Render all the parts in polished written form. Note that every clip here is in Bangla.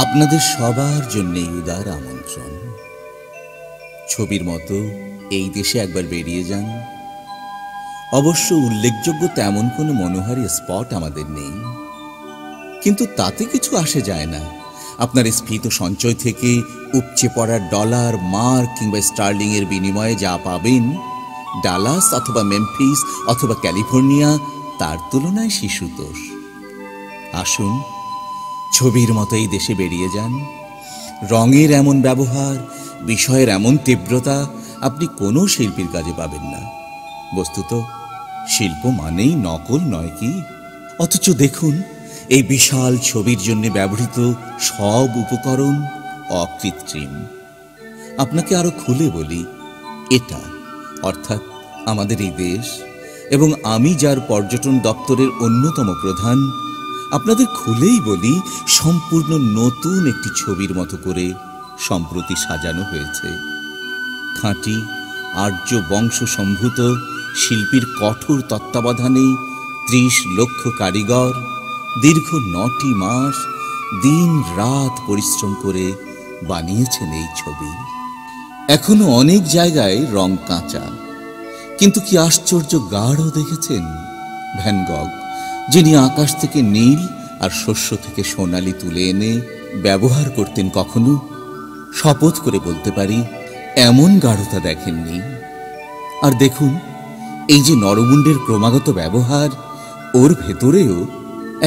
আপনাদের সবার জন্যই উদার আমন্ত্রণ। ছবির মতো এই দেশে একবার বেরিয়ে যান। অবশ্য উল্লেখযোগ্য তেমন কোনো মনোহারী স্পট আমাদের নেই, কিন্তু তাতে কিছু আসে যায় না। আপনার স্ফীত সঞ্চয় থেকে উপচে পড়া ডলার, মার্ক কিংবা স্টার্লিং এর বিনিময়ে যা পাবেন, ডালাস অথবা মেমফিস অথবা ক্যালিফোর্নিয়া তার তুলনায় শিশুতোষ। আসুন, ছবির মতো এই দেশে বেরিয়ে যান। রঙের এমন ব্যবহার, বিষয়ের এমন তীব্রতা আপনি কোনো শিল্পীর কাজে পাবেন না। বস্তুত শিল্প মানেই নকল নয় কি? অথচ দেখুন, এই বিশাল ছবির জন্য ব্যবহৃত সব উপকরণ অকৃত্রিম। আপনাকে আরো খুলে বলি, এটা অর্থাৎ আমাদের এই দেশ এবং আমি যার পর্যটন দপ্তরের অন্যতম প্রধান, আপনাদের খুলেই বলি, সম্পূর্ণ নতুন একটি ছবির মতো করে সম্প্রতি সাজানো হয়েছে। খাঁটি আর্য বংশ সম্ভূত শিল্পীর কঠোর তত্ত্বাবধানে ৩০ লক্ষ কারিগর দীর্ঘ ৯টি মাস দিন রাত পরিশ্রম করে বানিয়েছেন এই ছবি। এখনো অনেক জায়গায় রং কাঁচা, কিন্তু কি আশ্চর্য গাঢ় দেখেছেন? ভ্যান গগ, যিনি আকাশ থেকে নীল আর শস্য থেকে সোনালি তুলে এনে ব্যবহার করতেন, কখনো শপথ করে বলতে পারি এমন গাঢ়তা দেখেননি। আর দেখুন, এই যে নরমুণ্ডের ক্রমাগত ব্যবহার, ওর ভেতরেও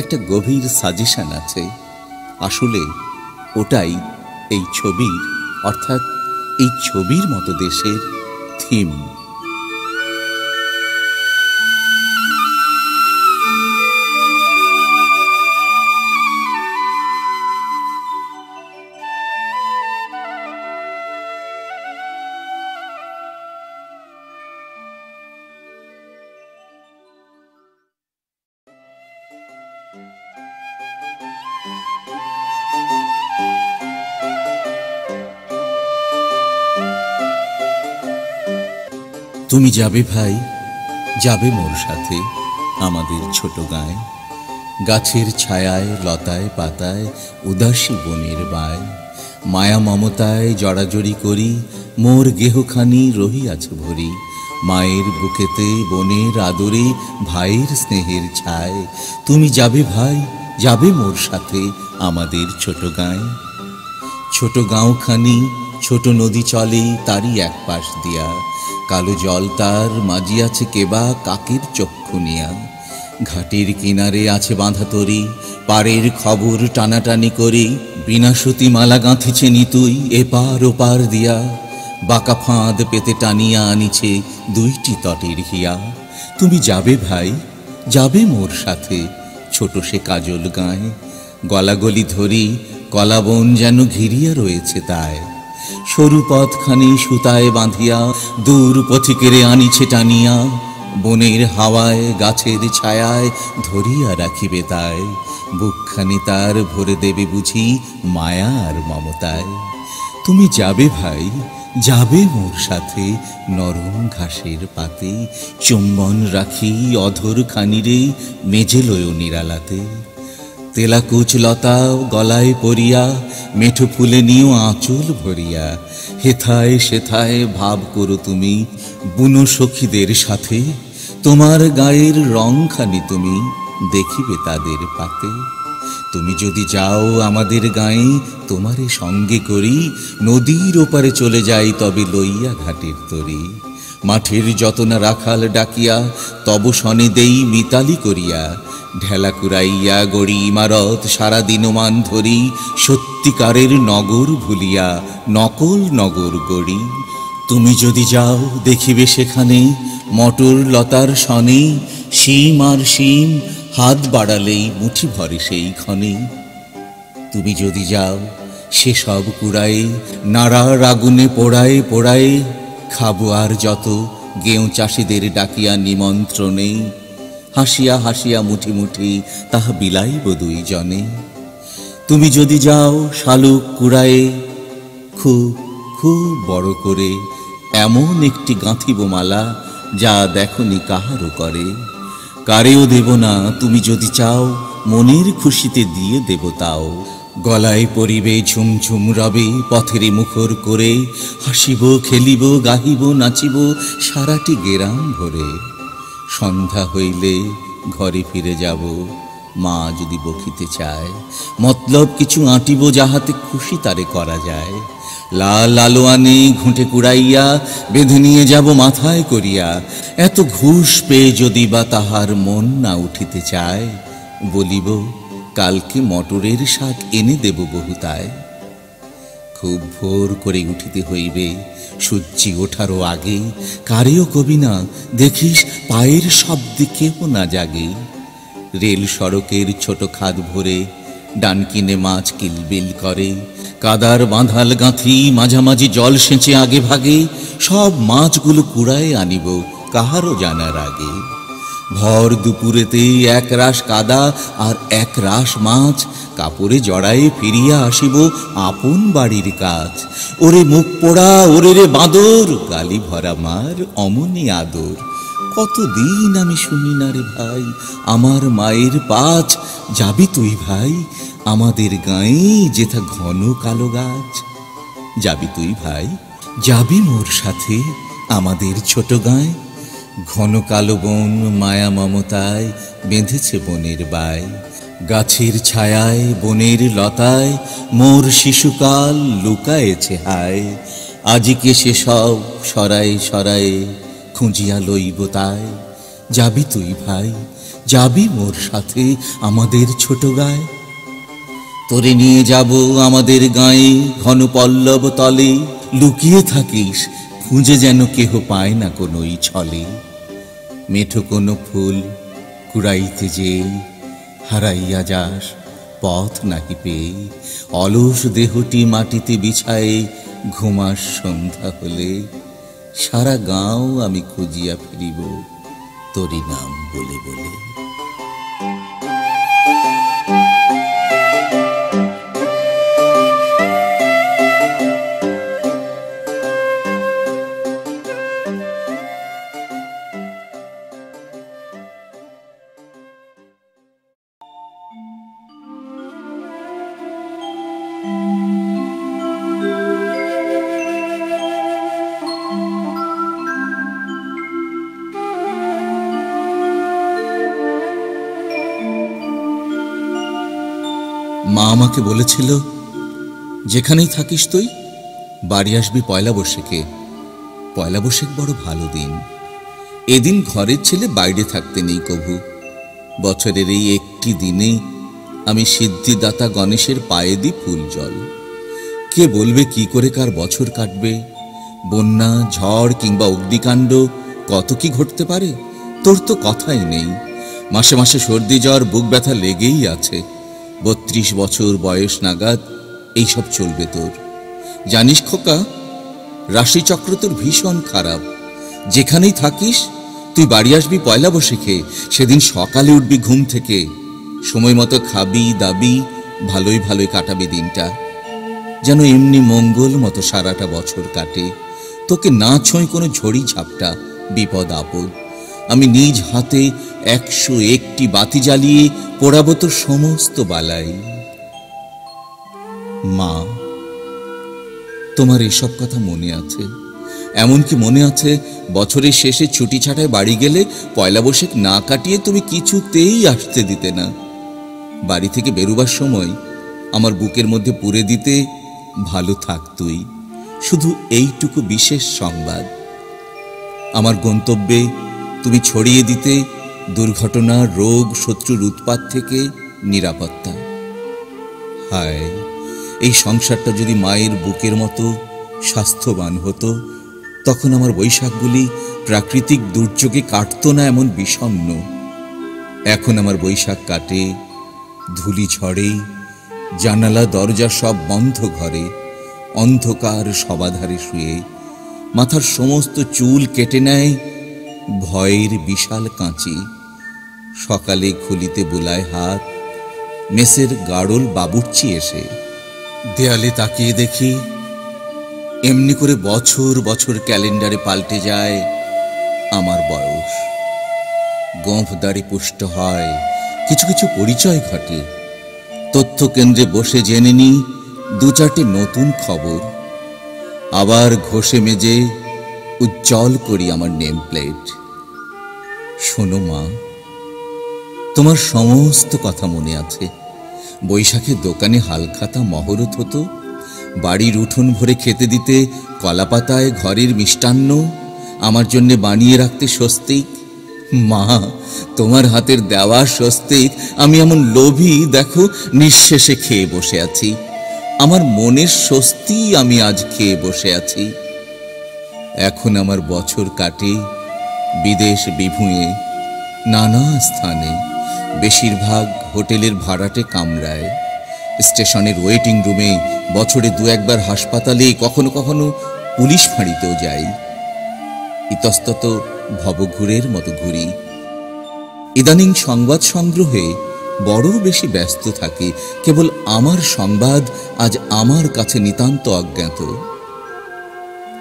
একটা গভীর সাজেশন আছে। আসলে ওটাই এই ছবির, অর্থাৎ এই ছবির মতো দেশের থিম। তুমি যাবে ভাই, যাবে মোর সাথে আমাদের ছোট গায়ে, গাছের ছায়ায় লতায় পাতায় উদাসী বনের বায়, মায়া মমতায় জড়াজড়ি করি মোর গেহখানি রহিয়াছে ভরি, মায়ের বুকেতে বনের আদরে ভাইয়ের স্নেহের ছায়। তুমি যাবে ভাই, যাবে মোর সাথে আমাদের ছোট গায়ে। ছোট গাঁওখানি ছোট নদী চলে তারই এক পাশ দিয়া, কালো জল তার মাজিয়াছে কেবা কাকের চক্ষু নিয়া। ঘাটের কিনারে আছে বাঁধা তরি, পাড়ের খবর টানাটানি করি, বিনাশতী মালা গাঁথিছে নিতুই এপার ওপার দিয়া, বাঁকা ফাঁদ পেতে টানিয়া আনিছে 2টি তটের হিয়া। তুমি যাবে ভাই, যাবে মোর সাথে ছোট সে কাজল গায়ে, গলাগলি ধরি কলাবন যেন ঘিরিয়া রয়েছে তাই, সরু পথখানি সুতায় বাঁধিয়া দূর পথিকেরে আনিছে টানিয়া, বনের হাওয়ায় গাছের ছায়ায় ধরিয়া রাখিবে তাই, বুকখানি তার ভরে দেবে বুঝি মায়া আর মমতায়। তুমি যাবে ভাই, যাবে মোর সাথে নরম ঘাসের পাতে, চুম্বন রাখি অধর খানিরে মেজে লয় নিরালাতে, তেলাকুচ লতা গলায় পরিয়া মেঠো ফুলে নিও আঁচল ভরিয়া, হেথায় সেথায় ভাব করো তুমি বুনো সখীদের সাথে, তোমার গায়ের রংখানি তুমি দেখিবে তাদের পাতে। তুমি যদি যাও আমাদের গায়ে, তোমারে সঙ্গে করি নদীর ওপারে চলে যাই তবে লইয়া ঘাটের তরি, মাঠের যত না রাখাল ডাকিয়া তব সনে দেই মিতালি করিয়া, ঢেলা কুড়াইয়া গড়ি ইমারত সারাদিন মান ধরি, সত্যিকারের নগর ভুলিয়া নকল নগর গড়ি। তুমি যদি যাও দেখিবে সেখানে মটর লতার সনে, শিম আর শিম হাত বাড়ালেই মুঠি ভরে সেই ক্ষণে। তুমি যদি যাও সেসব কুড়ায়ে নাড়ার আগুনে পোড়ায়ে পোড়ায়ে, খাবো আর যত গেঁয়ো চাষিদের ডাকিয়া নিমন্ত্রণে, হাসিয়া হাসিয়া মুঠি মুঠি তাহা বিলাইব 2 জনে। তুমি যদি যাও শালুক কুড়ায়ে খুব খুব বড় করে, এমন একটি গাঁথিব মালা যা দেখনি কাহারও করে, কারেও দেব না তুমি যদি চাও, মনের খুশিতে দিয়ে দেব তাও, গলায় পরিবে ঝুমঝুম রবে পথের মুখর করে, হাসিব খেলিব গাহিব নাচিব সারাটি গেরাম ভরে। সন্ধ্যা হইলে ঘরে ফিরে যাব, মা যদি বকিতে চায়, মতলব কিছু আঁটিব যাহাতে খুশি তারে করা যায়। লাল আলোয়ানে ঘুঁটে কুড়াইয়া বেঁধে নিয়ে যাব মাথায় করিয়া, এত ঘুষ পেয়ে যদি বা তাহার মন না উঠিতে চায়, বলিব কালকে মটরের শাক এনে দেব বহুতায়। খুব ভোর করে উঠিতে হইবে সূর্যি ওঠারও আগে, কারেও কবি না দেখিস পায়ের শব্দে কেহ না জাগে। রেল সড়কের ছোট খাদ ভরে ডান কিনে মাছ কিলবিল করে, কাদার বাঁধাল গাঁথি মাঝামাঝি জল সেঁচে আগে ভাগে, সব মাছগুলো কুড়ায় আনিব কাহারও জানার আগে। ভর দুপুরেতে এক রাশ কাদা আর এক রাশ মাছ, কাপড়ে জড়ায়ে ফিরিয়া আসিব আপন বাড়ির কাজ। ওরে মুখ পোড়া ওরে রে বাঁদর, গালি ভরা মার অমনি আদর। কতদিন আমি শুনি না রে ভাই আমার মায়ের পাঁচ, যাবি তুই ভাই আমাদের গাঁয়ে যেথা ঘন কালো গাছ। যাবি তুই ভাই, যাবি মোর সাথে আমাদের ছোট গাঁয়ে। ঘন কালো বন মায়া মমতায় বেঁধেছে বনের বায়, গাছের ছায়ায় বনের লতায় মোর শিশুকাল লুকায়েছে হায়। আজিকে সে সব সরায়ে সরায়ে খুঁজিয়া লইব তাই। যাবি তুই ভাই, যাবি মোর সাথে আমাদের ছোট গাঁয়ে। তোরে নিয়ে যাব আমাদের গাঁয়ে ঘন পল্লব তলে, লুকিয়ে থাকিস খুঁজে যেন কেহ পায় না কোনোই ছলে। মেঠো কোনো ফুল কুড়াইতে যে হারাইয়া যাস পথ নাহি পেয়ে, অলস দেহটি মাটিতে বিছায়ে ঘুমাস সন্ধ্যা হলে। সারা গাঁও আমি খুঁজিয়া ফিরিব তোরি নাম বলে বলে। মা আমাকে বলেছিল, যেখানেই থাকিস তুই বাড়ি আসবি পয়লা বৈশাখে। পয়লা বৈশাখ বড় ভালো দিন, এদিন ঘরের ছেলে বাইরে থাকতে নেই কভু। বছরের এই একটি দিনে আমি সিদ্ধিদাতা গণেশের পায়ে দিই ফুল জল। কে বলবে কি করে কার বছর কাটবে? বন্যা ঝড় কিংবা অগ্নিকাণ্ড কত কি ঘটতে পারে তোর তো কথাই নেই। মাসে মাসে সর্দি জ্বর বুক ব্যথা লেগেই আছে। 32 বছর বয়স নাগাদ এইসব চলবে তোর। জানিস খোকা, রাশিচক্র তোর ভীষণ খারাপ। যেখানেই থাকিস তুই বাড়ি আসবি পয়লা বৈশাখে। সেদিন সকালে উঠবি ঘুম থেকে, সময় মতো খাবি দাবি, ভালোই ভালোই কাটাবি দিনটা। যেন এমনি মঙ্গল মতো সারাটা বছর কাটে। তোকে না ছোঁয় কোনো ঝড়ি ঝাপটা বিপদ আপদ। আমি নিজ হাতে 101টি বাতি জ্বালিয়ে পোড়াবো তোর সমস্ত বালাই। মা, তোমার এসব কথা মনে আছে? এমনকি মনে আছে বছরের শেষে ছুটি ছাটায় বাড়ি গেলে পয়লা বৈশাখ না কাটিয়ে তুমি কিছুতেই আসতে দিতে না। বাড়ি থেকে বেরোবার সময় আমার বুকের মধ্যে পুরে দিতে, ভালো থাক তুই, শুধু এইটুকু বিশেষ সংবাদ। আমার গন্তব্যে তুমি ছড়িয়ে দিতে দুর্ঘটনা রোগ শত্রুর উৎপাত থেকে নিরাপত্তা। হায়, এই সংসারটা যদি মায়ের বুকের মতো স্বাস্থ্যবান হতো, তখন আমার বৈশাখগুলি প্রাকৃতিক দুর্যোগে কাটত না এমন বিষণ্ণ। এখন আমার বৈশাখ কাটে ধুলি ঝড়ে, জানালা দরজা সব বন্ধ ঘরে, অন্ধকার সবাধারে শুয়ে। মাথার সমস্ত চুল কেটে নেয় ভয়ের বিশাল কাঁচি। সকালে খুলিতে বুলায় হাত, মেসের গাড়ল বাবুর্চি এসে। দেয়ালে তাকিয়ে দেখি এমনি করে বছর বছর ক্যালেন্ডারে পাল্টে যায় আমার বয়স। গোঁফ দাড়ি পুষ্ট হয়, কিছু কিছু পরিচয় ঘটে। তথ্য কেন্দ্রে বসে জেনে নি দু চারটি নতুন খবর। আবার ঘষে মেজে উজ্জ্বল করি আমার নেম প্লেট। শোনো মা, তোমার সমস্ত কথা মনে আছে। বৈশাখের দোকানে হালখাতা মহরত হতো, বাড়ির উঠোন ভরে খেতে দিতে কলাপাতায় ঘরের মিষ্টান্ন, আমার জন্য বানিয়ে রাখতে স্বস্তিক। মা, তোমার হাতের দেওয়া স্বস্তিক আমি এমন লোভী, দেখো নিঃশেষে খেয়ে বসে আছি। আমার মনের স্বস্তি আমি আজ খেয়ে বসে আছি। এখন আমার বছর কাটে বিদেশ বিভুঁয়ে, নানা স্থানে, বেশিরভাগ হোটেলের ভাড়াটে কামরায়, স্টেশনের ওয়েটিং রুমে, বছরে দু একবার হাসপাতালে, কখনো কখনো পুলিশ ফাঁড়িতেও যাই। ইতস্তত ভবঘুরের মতো ঘুরি। ইদানিং সংবাদ সংগ্রহে বড় বেশি ব্যস্ত থাকি। কেবল আমার সংবাদ আজ আমার কাছে নিতান্ত অজ্ঞাত।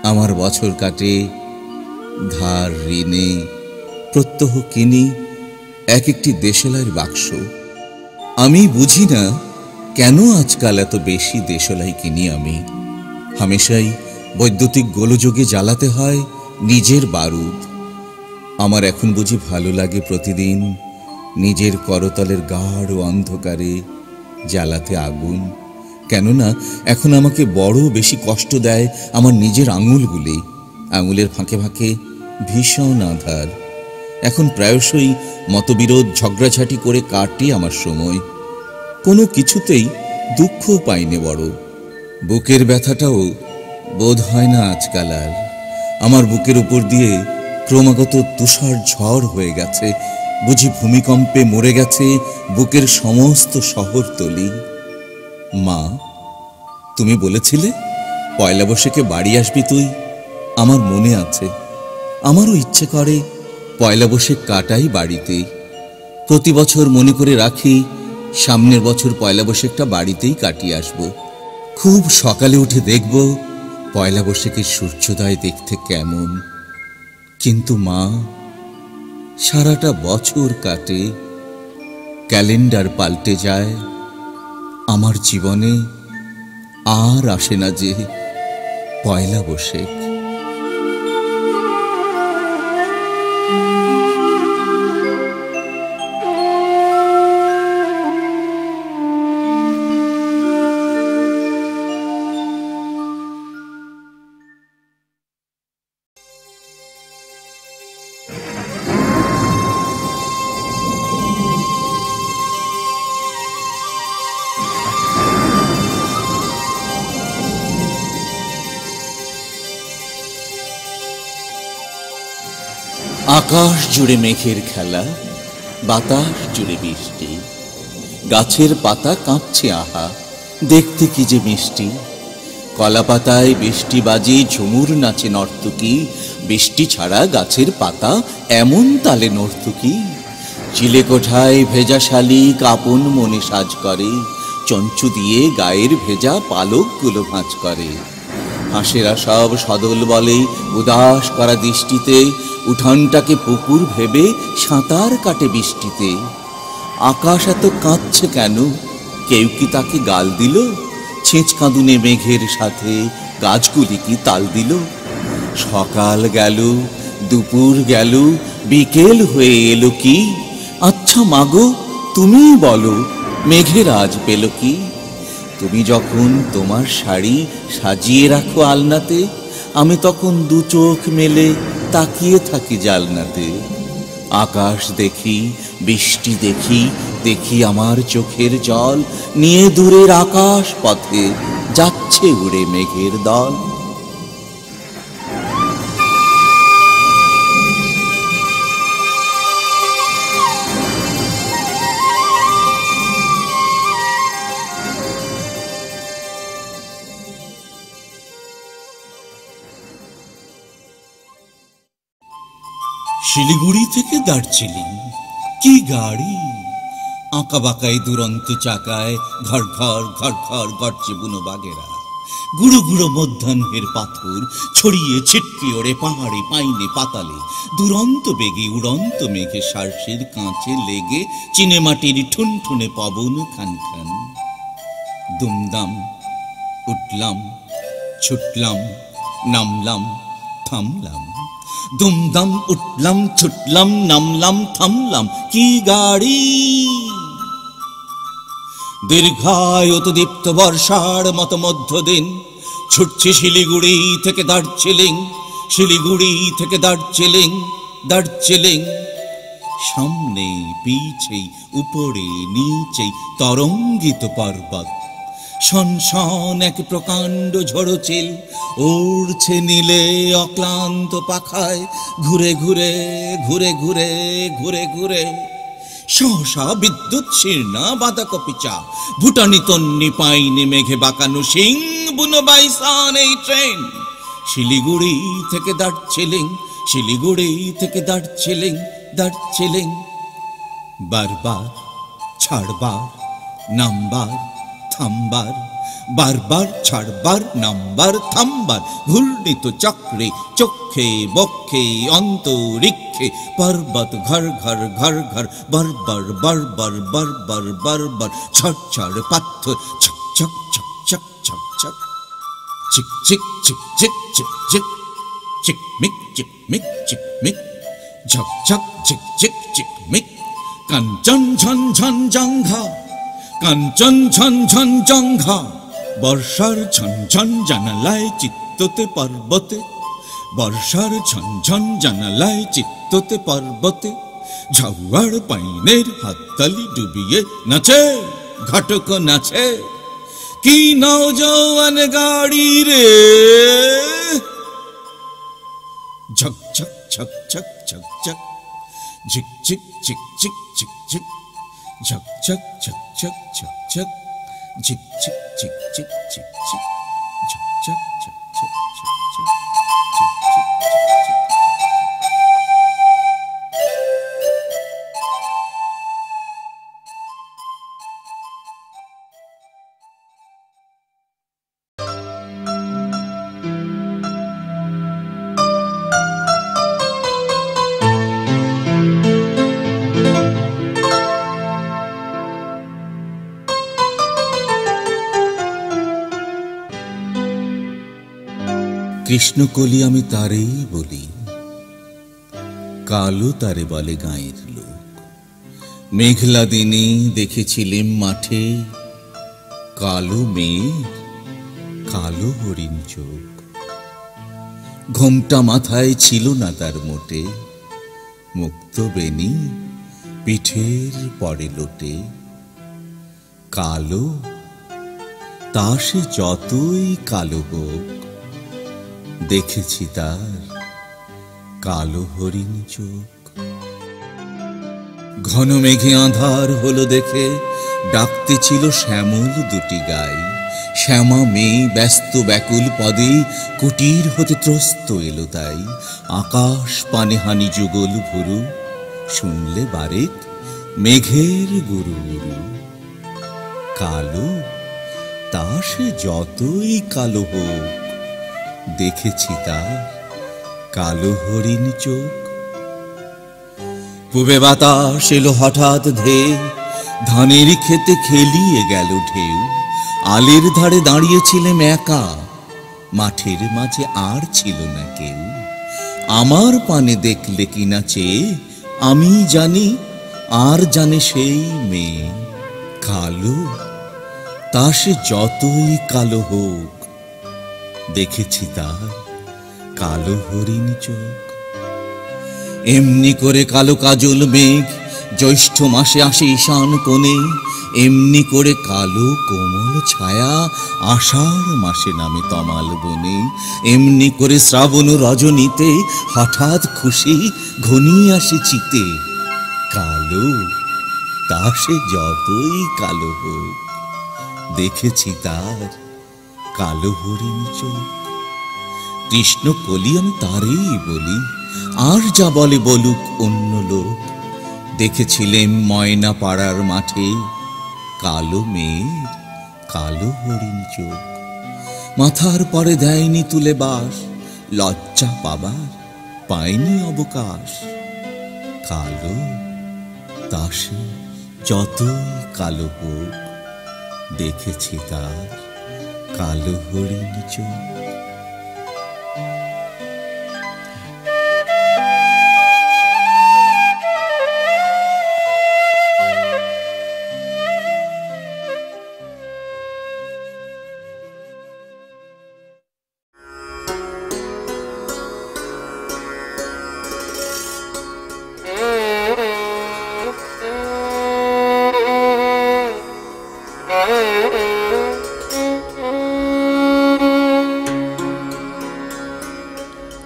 আমার বছর কাটে ধার ঋণে, প্রত্যহ কিনি এক একটি দেশলাইয়ের বাক্স। আমি বুঝি না কেন আজকাল এত বেশি দেশলাই কিনি আমি। হামেশাই বৈদ্যুতিক গোলযোগে জ্বালাতে হয় নিজের বারুদ। আমার এখন বুঝি ভালো লাগে প্রতিদিন নিজের করতলের গাঢ় অন্ধকারে জ্বালাতে আগুন। কেননা এখন আমাকে বড় বেশি কষ্ট দেয় আমার নিজের আঙুলগুলি। আঙুলের ফাঁকে ফাঁকে ভীষণ আঁধার। এখন প্রায়শই মতবিরোধ ঝগড়াঝাটি করে কাটে আমার সময়। কোনো কিছুতেই দুঃখ পাইনি বড়। বুকের ব্যথাটাও বোধ হয় না আজকাল আর। আমার বুকের উপর দিয়ে ক্রমাগত তুষার ঝড় হয়ে গেছে। বুঝি ভূমিকম্পে মরে গেছে বুকের সমস্ত শহরতলি। মা, তুমি বলেছিলে পয়লা বৈশাখে বাড়ি আসবি তুই। আমার মনে আছে। আমারও ইচ্ছে করে পয়লা বৈশাখ কাটাই বাড়িতে। প্রতি বছর মনে করে রাখি সামনের বছর পয়লা বৈশাখটা বাড়িতেই কাটিয়ে আসব। খুব সকালে উঠে দেখব পয়লা বৈশাখের সূর্যোদয় দেখতে কেমন। কিন্তু মা, সারাটা বছর কাটে, ক্যালেন্ডার পাল্টে যায়, আমার জীবনে আর আসে না যে পয়লা বৈশাখ। আকাশ জুড়ে মেঘের খেলা, বাতাস জুড়ে বৃষ্টি, গাছের পাতা কাঁপছে আহা, দেখতে কি যে মিষ্টি। কলা পাতায় বৃষ্টি বাজে, ঝুমুর নাচে নর্তকী। বৃষ্টি ছাড়া গাছের পাতা এমন তালে নর্তকী। চিলে কোঠায় ভেজা শালিক আপন মনে সাজ করে, চঞ্চু দিয়ে গায়ের ভেজা পালকগুলো ভাঁজ করে। হাঁসেরা সব সদল বলে উদাস করা দৃষ্টিতে, উঠানটাকে পুকুর ভেবে সাঁতার কাটে বৃষ্টিতে। আকাশ এত কাঁদছে কেন, কেউ কি তাকে গাল দিল? ছেঁচ কাঁদুনে মেঘের সাথে গাছগুলি কি তাল দিল? সকাল গেল, দুপুর গেল, বিকেল হয়ে এলো কি? আচ্ছা মাগো, তুমিই বলো মেঘের আজ পেল কি? তুমি যখন তোমার শাড়ি সাজিয়ে রাখো আলনাতে, আমি তখন দু চোখ মেলে তাকিয়ে থাকি জালনাতে। আকাশ দেখি, বৃষ্টি দেখি, দেখি আমার চোখের জল নিয়ে দূরের আকাশ পথে যাচ্ছে উড়ে মেঘের দল। শিলিগুড়ি থেকে দার্জিলিং, কি গাড়ি! আঁকা বাঁকায় দুরন্ত চাকায় ঘর ঘর ঘর ঘর গর্জে বুনো বাগেরা। গুঁড়ো গুঁড়ো মধ্যাহ্নের পাথর ছড়িয়ে ছিটকে ওড়ে পাহাড়ে পাইনে পাতালে। দুরন্ত বেগে উড়ন্ত মেঘে সার্সের কাঁচে লেগে চিনে মাটির ঠুনঠুনে পবন খান খান। দুমদাম উঠলাম, ছুটলাম, নামলাম, থামলাম। দুমদাম উঠলাম, ছুটলাম, নামলাম, থামলাম। কি গাড়ি! দীর্ঘায়িত দীপ্ত বর্ষার মতো মধ্যদিন ছুটছে শিলিগুড়ি থেকে দার্জিলিং, শিলিগুড়ি থেকে দার্জিলিং, দার্জিলিং। সামনে পিছে উপরে নিচে তরঙ্গিত পর্বত, শনশন এক প্রকাণ্ড ঝড়োচিল উড়ছে নীলে অক্লান্ত পাখায়, ঘুরে ঘুরে ঘুরে ঘুরে ঘুরে ঘুরে। সহসা বিদ্যুৎ শীর্ণা বাঁধাকপি চা, ভুটানি তন্নি পাইনি মেঘে বাঁকানো সিং বুনো বাইসান এই ট্রেন। শিলিগুড়ি থেকে দার্জিলিং, শিলিগুড়ি থেকে দার্জিলিং, দার্জিলিং। বারবার ছাড়বার, নামবার, থামবার, বারবার ছাড়বার, নামবার, থামবার। ঘূর্ণিত চক্রে চক্ষে বক্ষে অন্তরিক্ষে পর্বত ঘর ঘর ঘর ঘর, বারবার বারবার বারবার বারবার। ছড় ছড় পাথর, ছক ছক ছক ছক ছক ছক, চিক চিক চিক চিক চিক চিক, চিকমিক চিকমিক চিকমিক, ঝক ঝক ঝিক ঝিক চিকমিক। কাঞ্চন ঝন ঝন জঙ্ঘা, কাঞ্চন ঝন ঝন জঙ্ঘা। বর্ষার ঝনঝন জানালায় চিত্ততে পর্বতে, বর্ষার ঝনঝন জানালায় চিত্ততে পর্বতে। ঝাউয়ার পাইনের হাততালি ডুবিয়ে নাচে, ঘটক নাচে। কি নৌজওয়ান গাড়ি রে! ঝক ঝক ঝক ঝক ঝক ঝক, ঝিক ঝিক ঝিক ঝিক ঝিক ঝিক, ঝক ঝক ঝক ঝক ঝক ঝক, ঝিক ঝিক ঝিক ঝিক ঝিক ঝিক, ঝক ঝক ঝক ঝক ঝক ঝক, ঝিক ঝিক ঝিক ঝিক। কৃষ্ণকলি আমি তারেই বলি, কালো তারে বলে গাঁয়ের লোক। মেঘলা দিনে দেখেছিলেম মাঠে কালো মেঘ, কালো হরিণ চোখ। ঘোমটা মাথায় ছিল না তার মোটে, মুক্ত বেনি পিঠের পরে লোটে। কালো, তা সে যতই কালো হোক, দেখেছি তার কালো হরিণ চোখ। ঘন মেঘে আঁধার হলো দেখে ডাকতে ছিল শ্যামল দুটি গাই। শ্যামা মেয়ে ব্যস্ত ব্যাকুল পদে কুটির হতে ত্রস্ত এলো তাই। আকাশ পানে হানি যুগল ভুরু, শুনলে বারেক মেঘের গুরু গুরু। কালো, তা সে যতই কালো হোক, দেখেছি তার কালো হরিণ চোখ। পূবে বাতাস এলো হঠাৎ ধেয়ে, ধানের খেতে খেলিয়ে গেল ঢেউ। আলের ধারে দাঁড়িয়েছিলেম একা, মাঠের মাঝে আর ছিল না কেউ। আমার পানে দেখলে কিনা চেয়ে, আমি জানি আর জানে সেই মেয়ে। কালো, তা সে যতই কালো হোক, দেখেছি তার কালো হরিণ চোখ। এমনি করে কালো কাজল মেঘ জ্যৈষ্ঠ মাসে আসে ঈশান কোণে, এমনি করে কালো কোমল ছায়া আষাঢ় মাসে নামে তমাল বনে। এমনি করে শ্রাবণ রজনীতে হঠাৎ খুশি ঘনিয়ে আসে চিতে। কালো, তা সে যতই কালো হোক, দেখেছি তার কালো হরিণ চোখ। কৃষ্ণকলি আমি তারেই বলি, আর যা বলে বলুক অন্য লোক। দেখেছিলেম ময়না পাড়ার মাঠে কালো মেয়ের কালো হরিণ চোখ। মাথার পরে দেয়নি তুলে বাস, লজ্জা পাবার পায়নি অবকাশ। কালো, তা সে যতই কালো হোক, দেখেছি তার কালো হরিণ চোখ।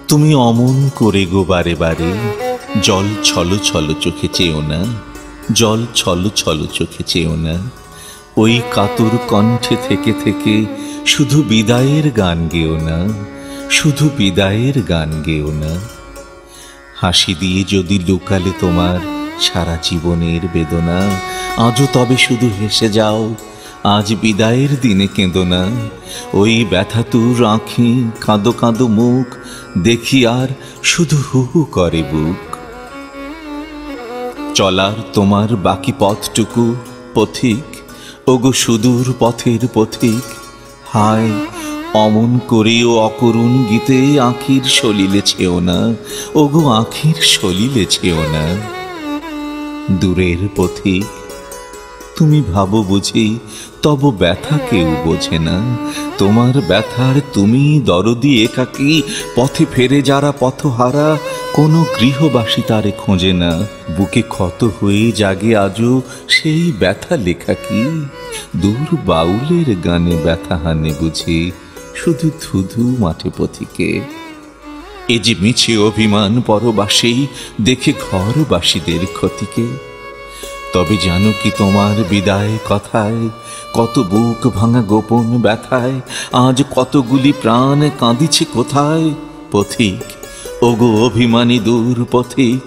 তুমি অমন করে গো বারে বারে জল ছলো ছলো চোখে চেয়েও না, জল ছলো ছলো চোখে চেয়েও না। ওই কাতর কণ্ঠে থেকে থেকে শুধু বিদায়ের গান গেও না, শুধু বিদায়ের গান গেও না। হাসি দিয়ে যদি লুকালে তোমার সারা জীবনের বেদনা, আজও তবে শুধু হেসে যাও, আজ বিদায়ের দিনে কেঁদো না। ওই ব্যথাতুর আঁখি কাঁদো কাঁদো মুখ দেখি আর শুধু হু হু করে বুক। চলার তোমার বাকি পথটুকু পথিক, ওগো সুদূর পথের পথিক। হায় অমন করেও অকরুণ গীতে আঁখির সলিলে ছেও না, ওগো আঁখির সলিলে ছেও না। দূরের পথিক তুমি ভাবো বুঝি তব ব্যথা কেউ বোঝে না, তোমার ব্যথার তুমি দরদি একাকী। পথে ফেরে যারা পথহারা কোনো গৃহবাসী তারে খোঁজে না, বুকে ক্ষত হয়ে জাগে আজও সেই ব্যথা লেখা কি। দূর বাউলের গানে ব্যথা হানে বুঝি শুধু ধুধু মাঠে পথিকে। এ যে মিছে অভিমান পরবাসী দেখে ঘরবাসীদের ক্ষতিকে। তবে জানো কি তোমার বিদায় কথায় কত বুক ভাঙা গোপন ব্যথায় আজ কতগুলি প্রাণ কাঁদিছে কোথায়। পথিক ওগো অভিমানী দূর পথিক,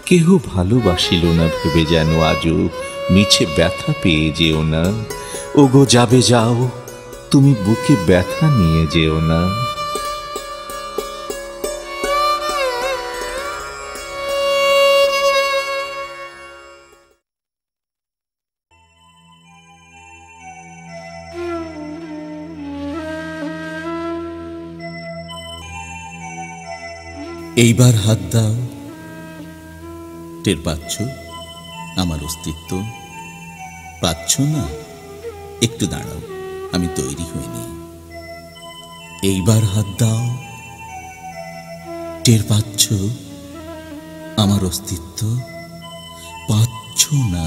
কেহ ভালোবাসিল না ভেবে যেন আজও মিছে ব্যথা পেয়ে যেও না। ওগো যাবে যাও, তুমি বুকে ব্যথা নিয়ে যেও না। এইবার হাত দাও, টের পাচ্ছ আমার অস্তিত্ব? পাচ্ছ না? একটু দাঁড়াও, আমি তৈরি হইনি। এইবার হাত দাও, টের পাচ্ছ আমার অস্তিত্ব? পাচ্ছ না?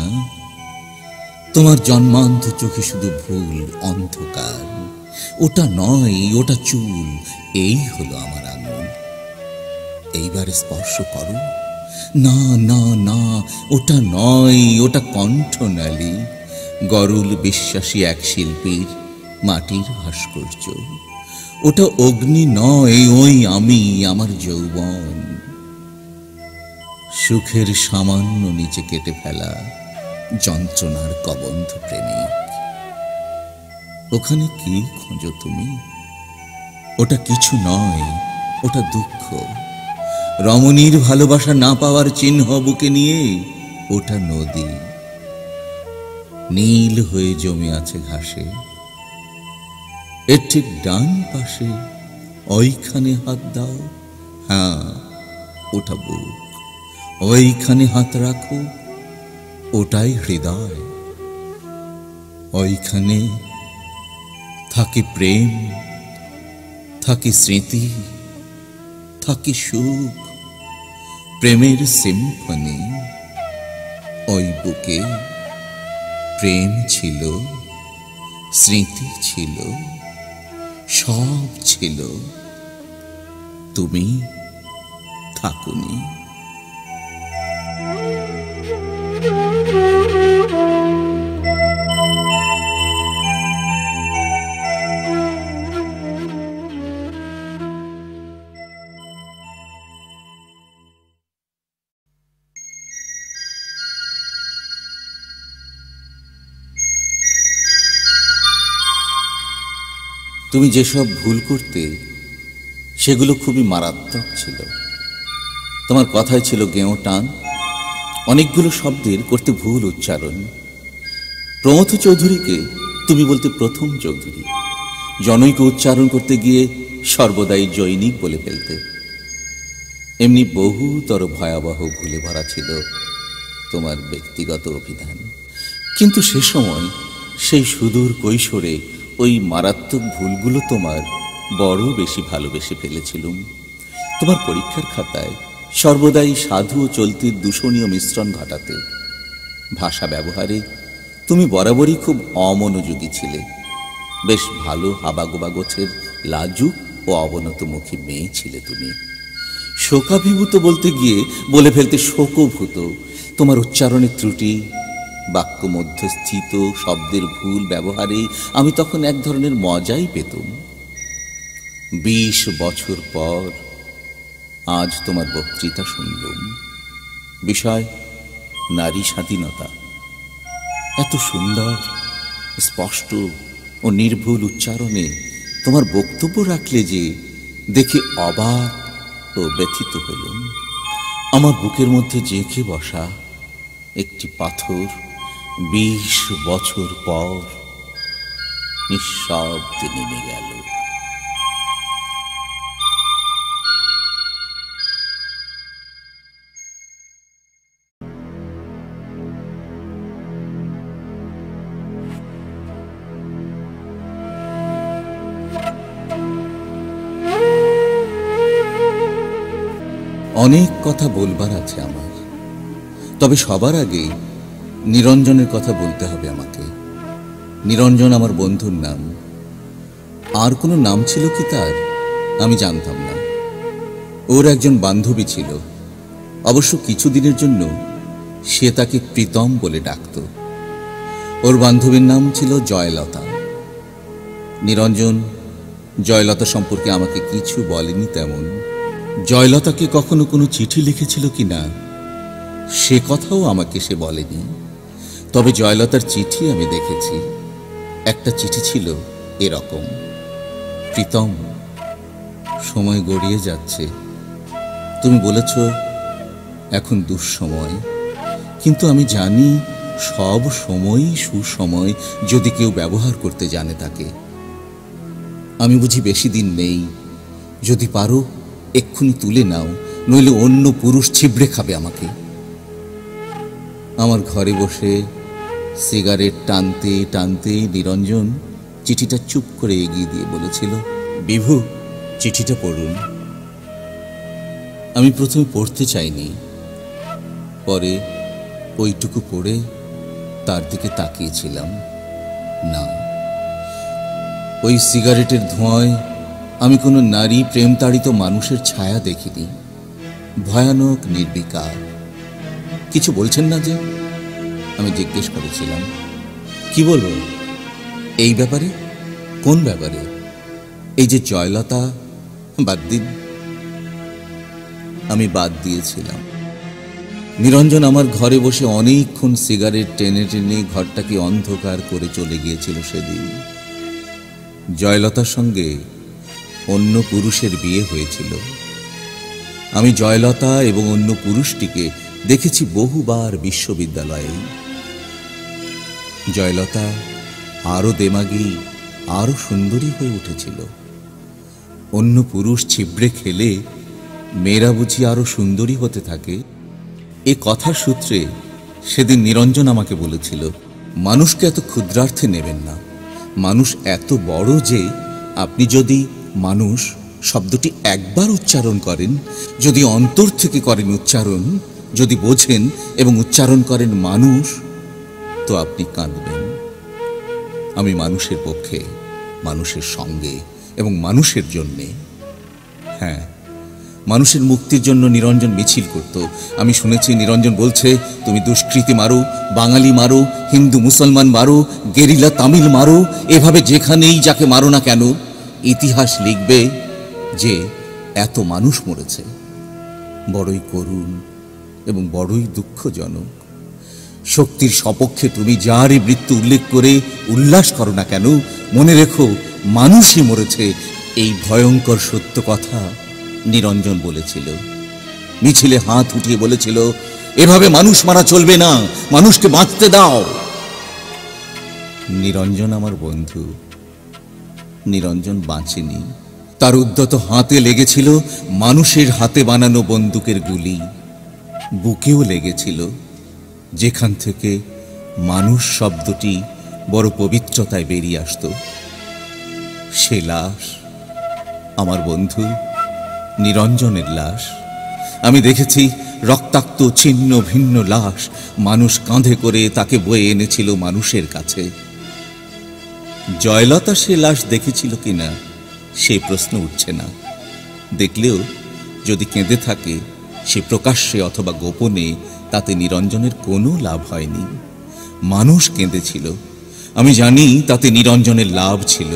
তোমার জন্মান্ধ চোখে শুধু ভুল অন্ধকার। ওটা নয়, ওটা চুল, এই হলো আমার আঙুল। এইবার স্পর্শ করো। না না না, ওটা নয়, ওটা কণ্ঠনালী। গরুল বিশ্বাসী এক শিল্পীর মাটির ভাস্কর্য। ওটা অগ্নি নয়, ওই আমি, আমার যৌবন। সুখের সামান্য নিচে কেটে ফেলা যন্ত্রণার কবন্ধ প্রেমিক। ওখানে কি খোঁজো তুমি? ওটা কিছু নয়, ওটা দুঃখ। রমণীর ভালোবাসা না পাওয়ার চিহ্ন বুকে নিয়ে ওটা নদী নীল হয়ে জমে আছে ঘাসে। এর ঠিক ডান পাশে ওইখানে হাত দাও। হ্যাঁ, ওটা বুক। ওইখানে হাত রাখো, ওটাই হৃদয়। ওইখানে থাকে প্রেম, থাকে স্মৃতি, থাকে সুখ, প্রেমের সিম্ফনি। ওই বুকে প্রেম ছিল, স্মৃতি ছিল, সব ছিল। তুমি থাকুনি। তুমি যেসব ভুল করতে সেগুলো খুবই মারাত্মক ছিল। তোমার কথায় ছিল গেঁয়ো টান, অনেকগুলো শব্দের করতে ভুল উচ্চারণ। প্রমথ চৌধুরীকে তুমি বলতে প্রথম চৌধুরী। জনৈক উচ্চারণ করতে গিয়ে সর্বদাই জৈনিক বলে ফেলতে। এমনি বহুতর ভয়াবহ ভুলে ভরা ছিল তোমার ব্যক্তিগত অভিধান। কিন্তু সে সময়, সেই সুদূর কৈশোরে, ওই মারাত্মক ভুলগুলো তোমার বড় বেশি ভালোবেসে ফেলেছিলুম। তোমার পরীক্ষার খাতায় সর্বদাই সাধু ও চলতির দূষণীয় মিশ্রণ ঘটাতে। ভাষা ব্যবহারে তুমি বরাবরই খুব অমনোযোগী ছিলে। বেশ ভালো হাবাগোবা গোছের লাজুক ও অবনতমুখী মেয়ে ছিলে তুমি। শোকাভিভূত বলতে গিয়ে বলে ফেলতে শোকভূত। তোমার উচ্চারণের ত্রুটি, বাক্য মধ্যস্থিত শব্দের ভুল ব্যবহারে আমি তখন এক ধরনের মজাই পেতাম। 20 বছর পর আজ তোমার বক্তৃতা শুনলুম। বিষয় নারী স্বাধীনতা। এত সুন্দর, স্পষ্ট ও নির্ভুল উচ্চারণে তোমার বক্তব্য রাখলে যে দেখে অবাক ও ব্যথিত হলুম। আমার বুকের মধ্যে জেঁকে বসা একটি পাথর 20 বছর পর নিঃশব্দে নেমে গেল। অনেক কথা বলবার আছে আমার, তবে সবার আগে নিরঞ্জনের কথা বলতে হবে আমাকে। নিরঞ্জন আমার বন্ধুর নাম। আর কোনো নাম ছিল কি তার আমি জানতাম না। ওর একজন বান্ধবী ছিল, অবশ্য কিছুদিনের জন্য সে তাকে প্রীতম বলে ডাকত। ওর বান্ধবীর নাম ছিল জয়লতা। নিরঞ্জন জয়লতা সম্পর্কে আমাকে কিছু বলেনি তেমন। জয়লতাকে কখনো কোনো চিঠি লিখেছিল কিনা সে কথাও আমাকে সে বলেনি। তবে জয়লতার চিঠি আমি দেখেছি। একটা চিঠি ছিল এরকম: প্রীতম, সময় গড়িয়ে যাচ্ছে। তুমি বলেছ এখন দুঃসময়, কিন্তু আমি জানি সব সময়ই সুসময় যদি কেউ ব্যবহার করতে জানে তাকে। আমি বুঝি বেশি দিন নেই। যদি পারো এক্ষুনি তুলে নাও, নইলে অন্য পুরুষ ছিবড়ে খাবে আমাকে। আমার ঘরে বসে সিগারেট টানতে টানতে নিরঞ্জন চিঠিটা চুপ করে এগিয়ে দিয়ে বলেছিল, বিভু, চিঠিটা পড়ুন। আমি প্রথমে পড়তে চাইনি, পরে ওইটুকু পড়ে তার দিকে তাকিয়েছিলাম। না, ওই সিগারেটের ধোঁয়ায় আমি কোনো নারী প্রেমতাড়িত মানুষের ছায়া দেখিনি। ভয়ানক নির্বিকার। কিছু বলছেন না যে? আমি জিজ্ঞেস করেছিলাম। কি বলবো? এই ব্যাপারে? কোন ব্যাপারে? এই যে জয়লতা? বাদ দিন। আমি বাদ দিয়েছিলাম। নিরঞ্জন আমার ঘরে বসে অনেকক্ষণ সিগারেট টেনে টেনে ঘরটাকে অন্ধকার করে চলে গিয়েছিল সেদিন। জয়লতার সঙ্গে অন্য পুরুষের বিয়ে হয়েছিল। আমি জয়লতা এবং অন্য পুরুষটিকে দেখেছি বহুবার বিশ্ববিদ্যালয়ে। জয়লতা আরো দেমাগী, আরো সুন্দরী হয়ে উঠেছিল। অন্য পুরুষ ছিবড়ে খেলে মেয়েরা বুঝি আরো সুন্দরী হতে থাকে। এ কথার সূত্রে সেদিন নিরঞ্জন আমাকে বলেছিল, মানুষকে এত ক্ষুদ্রার্থে নেবেন না। মানুষ এত বড় যে আপনি যদি মানুষ শব্দটি একবার উচ্চারণ করেন, যদি অন্তর থেকে করেন উচ্চারণ, যদি বোঝেন এবং উচ্চারণ করেন মানুষ, তো আপনি কাঁদবেন। আমি মানুষের পক্ষে, মানুষের সঙ্গে এবং মানুষের জন্যে। হ্যাঁ, মানুষের মুক্তির জন্য নিরঞ্জন মিছিল করত। আমি শুনেছি নিরঞ্জন বলছে, তুমি দুষ্কৃতী মারো, বাঙালি মারো, হিন্দু মুসলমান মারো, গেরিলা তামিল মারো, এভাবে যেখানেই যাকে মারো না কেন ইতিহাস লিখবে যে এত মানুষ মরেছে। বড়ই করুণ এবং বড়ই দুঃখজনক। শক্তির সপক্ষে তুমি যারই মৃত্যু উল্লেখ করে উল্লাস করো না কেন, মনে রেখো মানুষই মরেছে। এই ভয়ঙ্কর সত্য কথা নিরঞ্জন বলেছিল। মিছিলে হাত উঠিয়ে বলেছিল, এভাবে মানুষ মারা চলবে না, মানুষকে বাঁচতে দাও। নিরঞ্জন আমার বন্ধু। নিরঞ্জন বাঁচেনি। তার উদ্যত হাতে লেগেছিল মানুষের হাতে বানানো বন্দুকের গুলি, বুকেও লেগেছিল, যেখান থেকে মানুষ শব্দটি বড় পবিত্রতায় বেরিয়ে আসত। সে লাশ আমার বন্ধু নিরঞ্জনের লাশ। আমি দেখেছি রক্তাক্ত ছিন্ন ভিন্ন লাশ মানুষ কাঁধে করে তাকে বয়ে এনেছিল মানুষের কাছে। জয়লতা সে লাশ দেখেছিল কিনা সে প্রশ্ন উঠছে না। দেখলেও যদি কেঁদে থাকে সে প্রকাশ্যে অথবা গোপনে, তাতে নিরঞ্জনের কোনো লাভ হয়নি। মানুষ কেঁদেছিল, আমি জানি তাতে নিরঞ্জনের লাভ ছিল।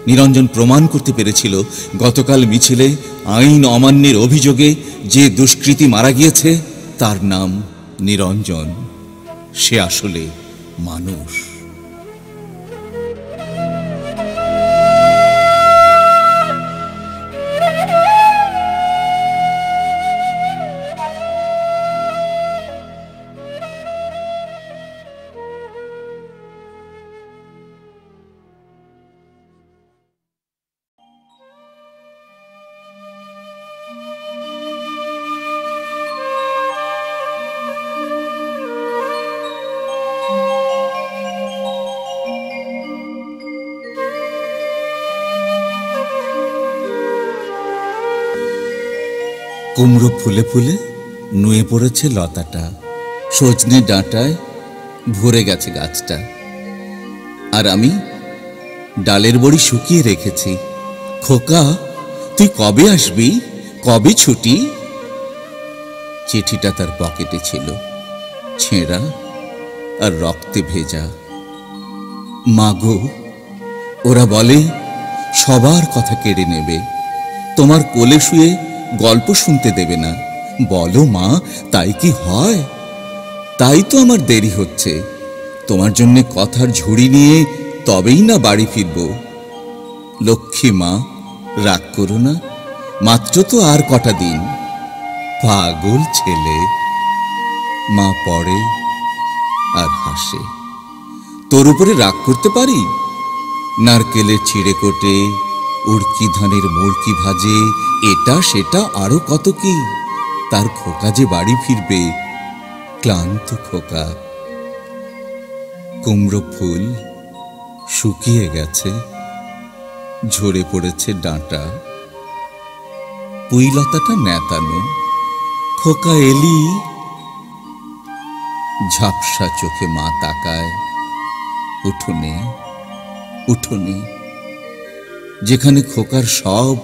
নিরঞ্জন প্রমাণ করতে পেরেছিল গতকাল মিছিলে আইন অমান্যের অভিযোগে যে দুষ্কৃতী মারা গিয়েছে তার নাম নিরঞ্জন। সে আসলে মানুষ। কুমড়ো ফুলে ফুলে নুয়ে পড়েছে লতাটা, সজনে ডাঁটায় ভরে গেছে গাছটা, আর আমি ডালের বড়ি শুকিয়ে রেখেছি। খোকা, তুই কবে আসবি? কবে ছুটি? চিঠিটা তার পকেটে ছিল, ছেঁড়া আর রক্তে ভেজা। মাগো, ওরা বলে সবার কথা কেড়ে নেবে, তোমার কোলে শুয়ে গল্প শুনতে দেবে না। বলো মা, তাই কি হয়? তাই তো আমার দেরি হচ্ছে। তোমার জন্য কথার ঝুড়ি নিয়ে তবেই না বাড়ি ফিরব। লক্ষ্মী মা, রাগ করো না, মাত্র তো আর কটা দিন। পাগল ছেলে। মা পড়ে আর হাসে। তোর উপরে রাগ করতে পারি? নারকেলের ছিঁড়ে কোটে, উড়কি ধানের মুড়কি ভাজে, এটা সেটা আরো কত কি। তার খোকা যে বাড়ি ফিরবে, ক্লান্ত খোকা। কুমড়ো ফুল শুকিয়ে গেছে, ঝরে পড়েছে ডাঁটা। পুইলতাটা নেতানো। খোকা এলি? ঝাপসা চোখে মা তাকায় উঠোনে, উঠোনে, যেখানে খোকার সব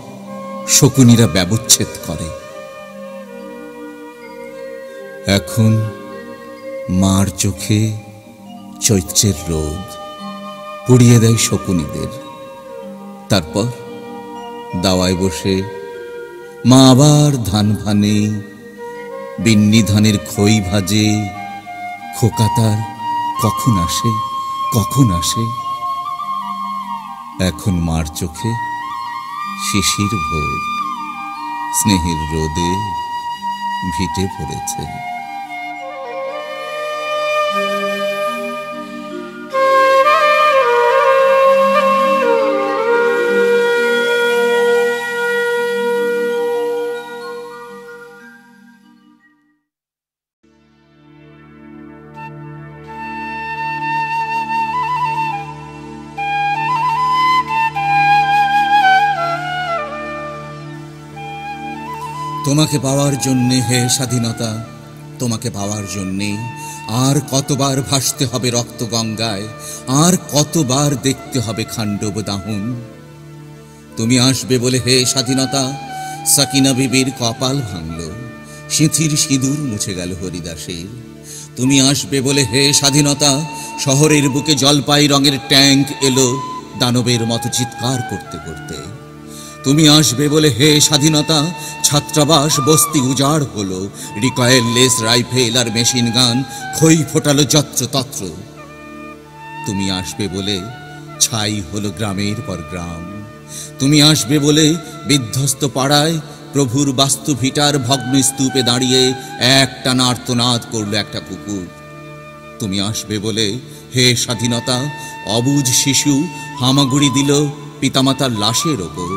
শকুনিরা ব্যবচ্ছেদ করে। এখন মার চোখে চৈত্রের রোদ পুড়িয়ে দেয় শকুনিদের। তারপর দাওয়ায় বসে মা আবার ধান ভানে, বিন্নি ধানের খই ভাজে। খোকা তার কখন আসে, কখন আসে? এখন মার চোখে শিশির ভোর, স্নেহের রোদে ভিটে পড়েছে। তোমাকে পাওয়ার জন্যে হে স্বাধীনতা, তোমাকে পাওয়ার জন্যে আর কতবার ভাসতে হবে রক্ত গঙ্গায়, আর কতবার দেখতে হবে খান্ডব দাহন। তুমি আসবে বলে হে স্বাধীনতা, সাকিনা বিবির কপাল ভাঙল, সিঁথির সিঁদুর মুছে গেল হরিদাসের। তুমি আসবে বলে হে স্বাধীনতা, শহরের বুকে জলপাই রঙের ট্যাঙ্ক এলো দানবের মতো চিৎকার করতে করতে। তুমি আসবে বলে হে স্বাধীনতা, ছাত্রাবাস বস্তি উজাড় হলো, রিকয়েললেস রাইফেল আর মেশিন গান খই ফোটালো যত্র তত্র। তুমি আসবে বলে ছাই হলো গ্রামের পর গ্রাম। তুমি আসবে বলে বিধ্বস্ত পাড়ায় প্রভুর বাস্তু ভিটার ভগ্ন স্তূপে দাঁড়িয়ে একটানা আর্তনাদ করলো একটা কুকুর। তুমি আসবে বলে হে স্বাধীনতা, অবুঝ শিশু হামাগুড়ি দিল পিতামাতার লাশের ওপর।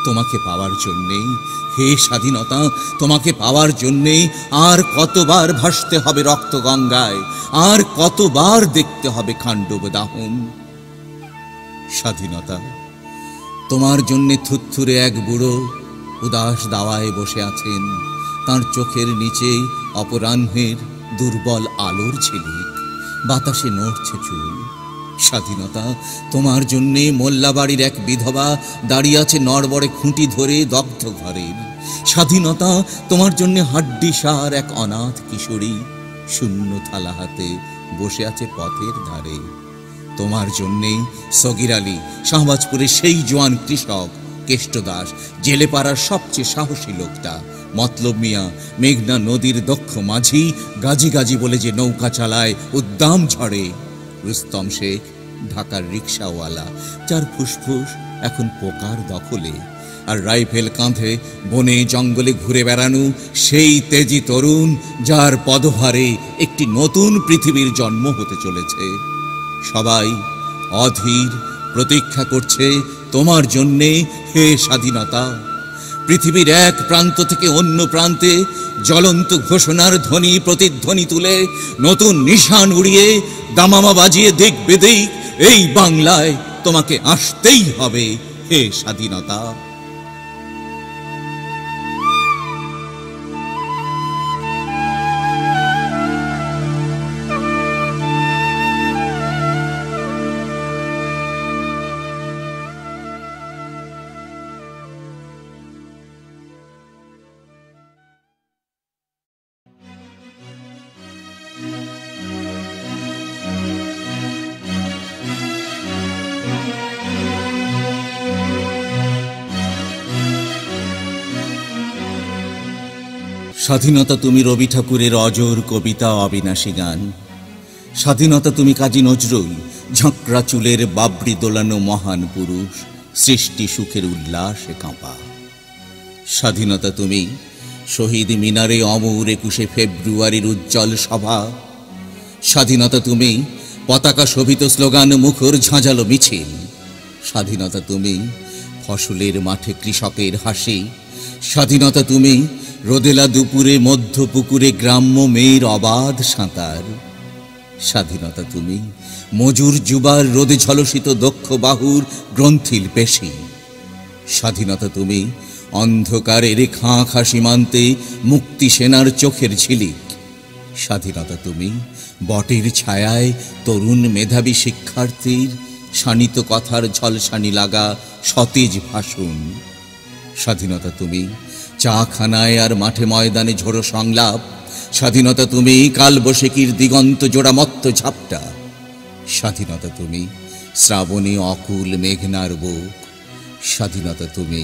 তোমাকে পাওয়ার জন্যেই, হে স্বাধীনতা, তোমাকে পাওয়ার জন্যেই আর কতবার ভাসতে হবে রক্ত গঙ্গায়, আর কতবার দেখতে হবে খাণ্ডব দাহন। স্বাধীনতা, তোমার জন্যে থুত্থুরে এক বুড়ো উদাস দাওয়ায় বসে আছেন, তার চোখের নিচে অপরাহ্নের দুর্বল আলোর ঝিলিক, বাতাসে নড়ছে চুল। স্বাধীনতা, তোমার জন্যে মোল্লাবাড়ির এক বিধবা দাঁড়িয়ে আছে নড়বড়ে খুঁটি ধরে দগ্ধ ঘরের। স্বাধীনতা, তোমার জন্যে হাড্ডিসার এক অনাথ কিশোরী শূন্য থালা হাতে বসে আছে পথের ধারে। তোমার জন্যেই সগির আলী, শাহবাজপুরের সেই জোয়ান কৃষক, কেষ্টদাস, জেলে পাড়ার সবচেয়ে সাহসী লোকটা, মতলব মিয়া, মেঘনা নদীর দক্ষ মাঝি, গাজী গাজী বলে যে নৌকা চালায় উদ্দাম ঝড়ে, রুস্তম শেখ, ঢাকার রিক্সাওয়ালা, যার ফুসফুস এখন পোকার দখলে, আর রাইফেল কাঁধে বনে জঙ্গলে ঘুরে বেড়ানো সেই তেজি তরুণ, যার পদভারে একটি নতুন পৃথিবীর জন্ম হতে চলেছে। সবাই অধীর প্রতীক্ষা করছে তোমার জন্যে, হে স্বাধীনতা। পৃথিবীর এক প্রান্ত থেকে অন্য প্রান্তে জ্বলন্ত ঘোষণার ধ্বনি প্রতিধ্বনি তুলে নতুন নিশান উড়িয়ে দামামা বাজিয়ে দিক বেদিক এই বাংলায় তোমাকে আসতেই হবে, হে স্বাধীনতা। স্বাধীনতা, তুমি রবি ঠাকুরের অজর কবিতা, অবিনাশী গান। স্বাধীনতা, তুমি কাজী নজরুল, ঝাঁকড়া চুলের বাবরি দোলানো মহান পুরুষ, সৃষ্টি সুখের উল্লাসে কাঁপা। স্বাধীনতা, তুমি শহীদ মিনারে অমর 21শে ফেব্রুয়ারির উজ্জ্বল সভা। স্বাধীনতা, তুমি পতাকা শোভিত স্লোগান মুখর ঝাঁঝালো মিছিল। স্বাধীনতা, তুমি ফসলের মাঠে কৃষকের হাসি। স্বাধীনতা, তুমি রোদেলা দুপুরে মধ্য পুকুরে গ্রাম্য মেয়ের অবাধ সাঁতার। স্বাধীনতা, তুমি মজুর যুবার রোদে ঝলসিত দক্ষ বাহুর গ্রন্থিল পেশি। স্বাধীনতা, তুমি অন্ধকারের খাঁ খাঁ সীমান্তে মুক্তি সেনার চোখের ঝিলিক। স্বাধীনতা, তুমি বটের ছায়ায় তরুণ মেধাবী শিক্ষার্থীর শানিত কথার ঝলসানি লাগা সতেজ ভাষণ। স্বাধীনতা, তুমি চাখানায় আর মাঠে ময়দানে ঝোড়ো সংলাপ। স্বাধীনতা, তুমি কালবৈশাখীর দিগন্ত জোড়া মত্ত ঝাপটা। স্বাধীনতা, তুমি শ্রাবণী অকুল মেঘনার বুক। স্বাধীনতা, তুমি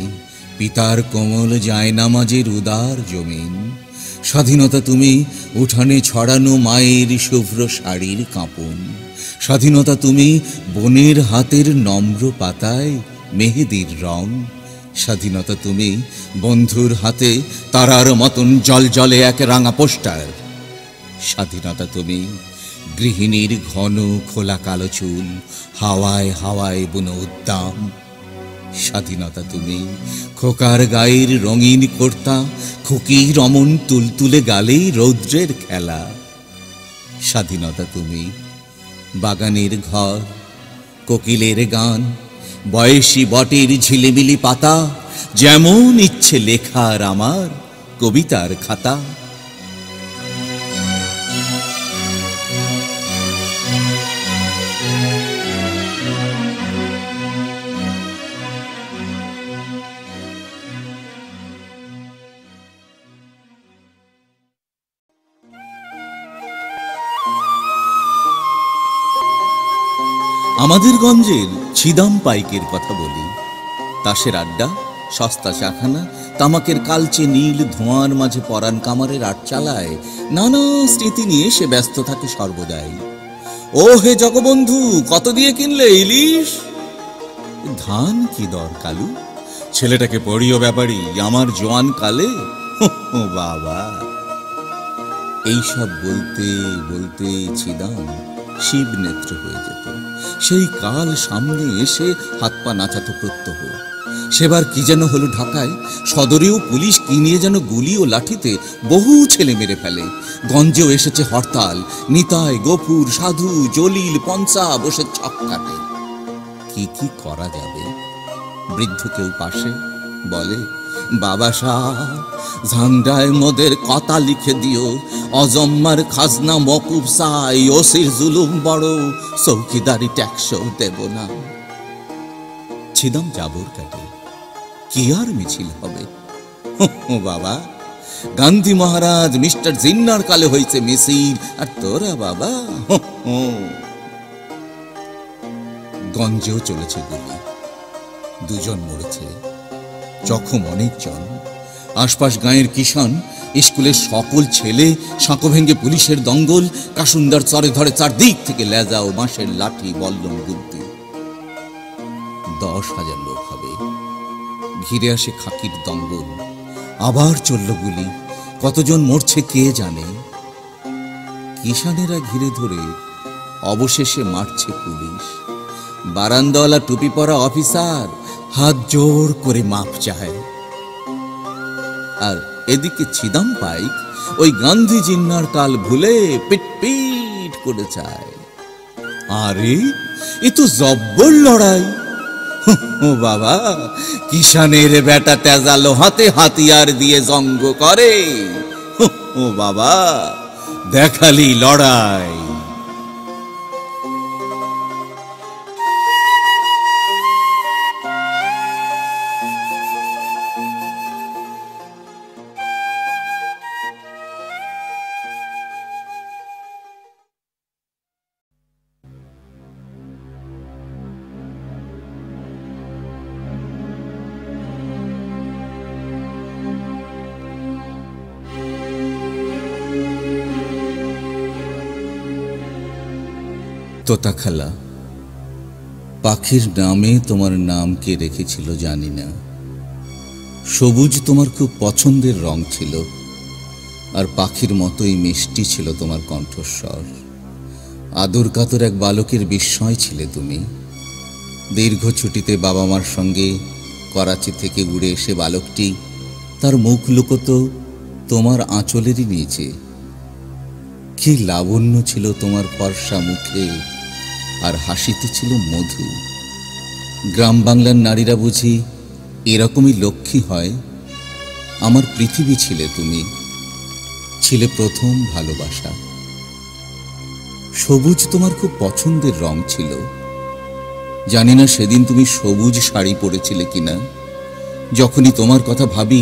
পিতার কোমল জায়নামাজের উদার জমিন। স্বাধীনতা, তুমি উঠানে ছড়ানো মায়ের শুভ্র শাড়ির কাঁপন। স্বাধীনতা, তুমি বনের হাতের নম্র পাতায় মেহেদির রং। স্বাধীনতা, তুমি বন্ধুর হাতে তারার মতন জল জলে এক রাঙা পোস্টার। স্বাধীনতা, তুমি গৃহিণীর ঘন খোলা কালো চুল, হাওয়ায় হাওয়ায় বুনো উদ্দাম। স্বাধীনতা, তুমি খোকার গায়ের রঙিন কর্তা, খুকির অমন তুলতুলে গালেই রৌদ্রের খেলা। স্বাধীনতা, তুমি বাগানের ঘর, কোকিলের গান, বয়সী বটের ঝিলিমিলি পাতা, যেমন ইচ্ছে লেখার আমার কবিতার খাতা। আমাদের গঞ্জের ছিদাম পাইকের কথা বলি। তাসের আড্ডা, সস্তা চাখানা, তামাকের কালচে নীল ধোঁয়ার মাঝে পরাণ কামারের আট চালায় নানা স্মৃতি নিয়ে সে ব্যস্ত থাকে সর্বদাই। ও হে জগবন্ধু, কত দিয়ে কিনলে ইলিশ? ধান কি দর কালু, ছেলেটাকে পড়িও ব্যাপারী আমার জোয়ান কালে। বাবা, এইসব বলতে বলতে ছিদাম শিব নেত্র হয়ে যেত। সেই কাল সামনে এসে হাত পা নাচাতো প্রত্যহ। সেবার কি যেন হলো ঢাকায়, সদরেও পুলিশ কি নিয়ে যেন গুলি ও লাঠিতে বহু ছেলে মেরে ফেলে। গঞ্জেও এসেছে হরতাল, নিতাই, গফুর, সাধু, জলিল, পঞ্চা বসে ছক কাটে। কি কি করা যাবে? বৃদ্ধ কেউ পাশে বলে, বাবা শাহ, ঝান্ডায় মোদের কথা লিখে দিও, অজম্মার খাজনা মকুব চাই, ওসির জুলুম বড়, চৌকিদারি ট্যাক্সও দেব না। ছিদাম জাবর কাটে, কি আর মিছিল হবে? ও বাবা, গান্ধী মহারাজ মিস্টার জিন্নার কালে হয়েছে মিছিল, আর তোরা বাবা। গঞ্জেও চলেছে গুলি, দুজন মরেছে, জখম অনেকজন। আশপাশ গাঁয়ের কিষান, স্কুলের সকল ছেলে, সাঁকো ভেঙ্গে পুলিশের দঙ্গল, কাসুন্দার চরে ধরে চারদিক থেকে লেজা ও বাঁশের লাঠি বল্লম গুলতি। 10,000 লোক হবে। ঘিরে আসে খাকির দঙ্গল, আবার চলল গুলি, কতজন মরছে কে জানে। কিষানেরা ঘিরে ধরে অবশেষে মারছে পুলিশ। বারান্দাওয়ালা টুপি পরা অফিসার হাত জোর করে মাপ চায়। আর এদিকে ছিদাম পাইক ওই গান্ধী জিন্নার কাল ভুলে পিট পিট করে চায়। আরে এ তো জব্বর লড়াই। ও বাবা, কিষানের বেটা তেজালো হাতে হাতিয়ার দিয়ে জঙ্গ করে। ও বাবা, দেখালি লড়াই। তোতাখালা, পাখির নামে তোমার নাম কে রেখেছিল জানি না। সবুজ তোমার খুব পছন্দের রং ছিল, আর পাখির মতোই মিষ্টি ছিল তোমার কণ্ঠস্বর। আদর কাতর এক বালকের বিস্ময় ছিলে তুমি। দীর্ঘ ছুটিতে বাবা মার সঙ্গে করাচি থেকে উড়ে এসে বালকটি তার মুখ লুকোতো তোমার আঁচলেরই নিচে। কি লাবণ্য ছিল তোমার ফর্সা মুখে, আর হাসিতে ছিল মধু। গ্রাম বাংলার নারীরা বুঝি এরকমই লক্ষ্মী হয়। আমার পৃথিবী ছিলে তুমি, ছিলে প্রথম ভালোবাসা। সবুজ তোমার খুব পছন্দের রং ছিল। জানি না সেদিন তুমি সবুজ শাড়ি পরেছিলে কিনা। যখনই তোমার কথা ভাবি,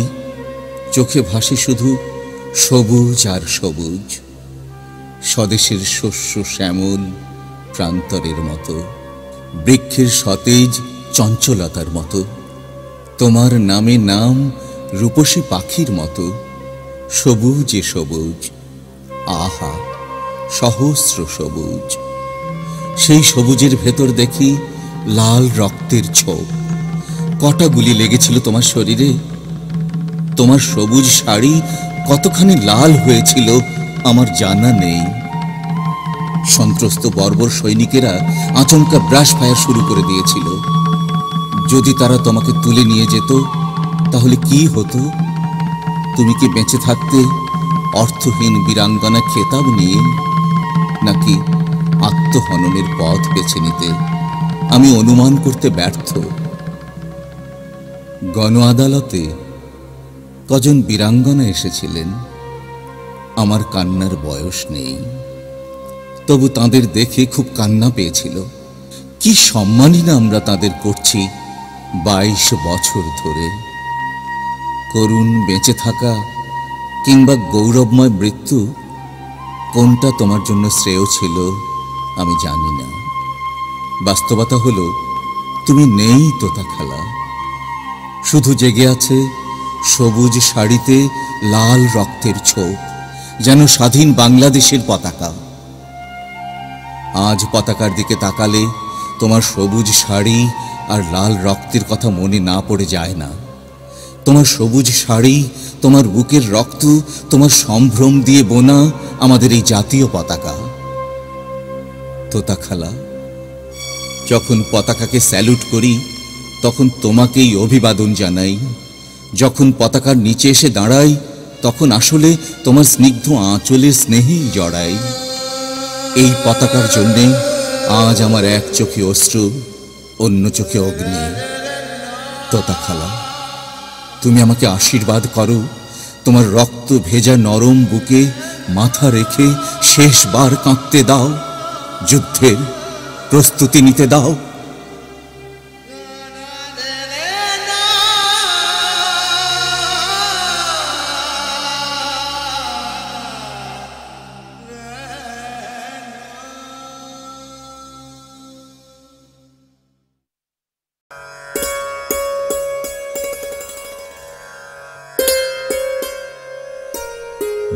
চোখে ভাসে শুধু সবুজ আর সবুজ। স্বদেশের শস্য শ্যামল প্রান্তরের মতো, বৃক্ষের সতেজ চঞ্চলতার মতো। তোমার নামে নাম রূপসী পাখির মতো, সবুজে সবুজ। আহা, সহস্র সবুজ। সেই সবুজের ভেতর দেখি লাল রক্তের ছোপ। কটা গুলি লেগেছিল তোমার শরীরে? তোমার সবুজ শাড়ি কতখানি লাল হয়েছিল আমার জানা নেই। সন্ত্রস্ত বর্বর সৈনিকেরা আচমকা ব্রাশ ফায়ার শুরু করে দিয়েছিল। যদি তারা তোমাকে তুলে নিয়ে যেত তাহলে কি হতো? তুমি কি বেঁচে থাকতে অর্থহীন বীরাঙ্গনা খেতাব নিয়ে, নাকি আত্মহননের পথ বেছে নিতে? আমি অনুমান করতে ব্যর্থ। গণ আদালতে কজন বীরাঙ্গনা এসেছিলেন। আমার কান্নার বয়স নেই, তবু তাদের দেখে খুব কান্না পেয়েছিল। কি সম্মানই না আমরা তাদের করছি 22 বছর ধরে। করুণ বেঁচে থাকা কিংবা গৌরবময় মৃত্যু, কোনটা তোমার জন্য শ্রেয় ছিল আমি জানি না। বাস্তবতা হলো তুমি নেই তোতাখালা। শুধু জেগে আছে সবুজ শাড়িতে লাল রক্তের ছোপ, যেন স্বাধীন বাংলাদেশের পতাকা। আজ পতাকার দিকে তাকালে তোমার সবুজ শাড়ি আর লাল রক্তের কথা মনে না পড়ে যায় না। তোমার সবুজ শাড়ি, তোমার বুকের রক্ত, তোমার সম্ভ্রম দিয়ে বোনা আমাদের এই জাতীয় পতাকা। তোতা খালা, যখন পতাকাকে স্যালুট করি তখন তোমাকেই অভিবাদন জানাই। যখন পতাকার নিচে এসে দাঁড়াই তখন আসলে তোমার স্নিগ্ধ আঁচলে স্নেহেই জড়াই। এই পতাকার জন্যে আজ আমার এক চোখে অশ্রু, অন্য চোখে অগ্নি। তোতা খালা, তুমি আমাকে আশীর্বাদ করো, তোমার রক্ত ভেজা নরম বুকে মাথা রেখে শেষবার কাঁদতে দাও, যুদ্ধের প্রস্তুতি নিতে দাও।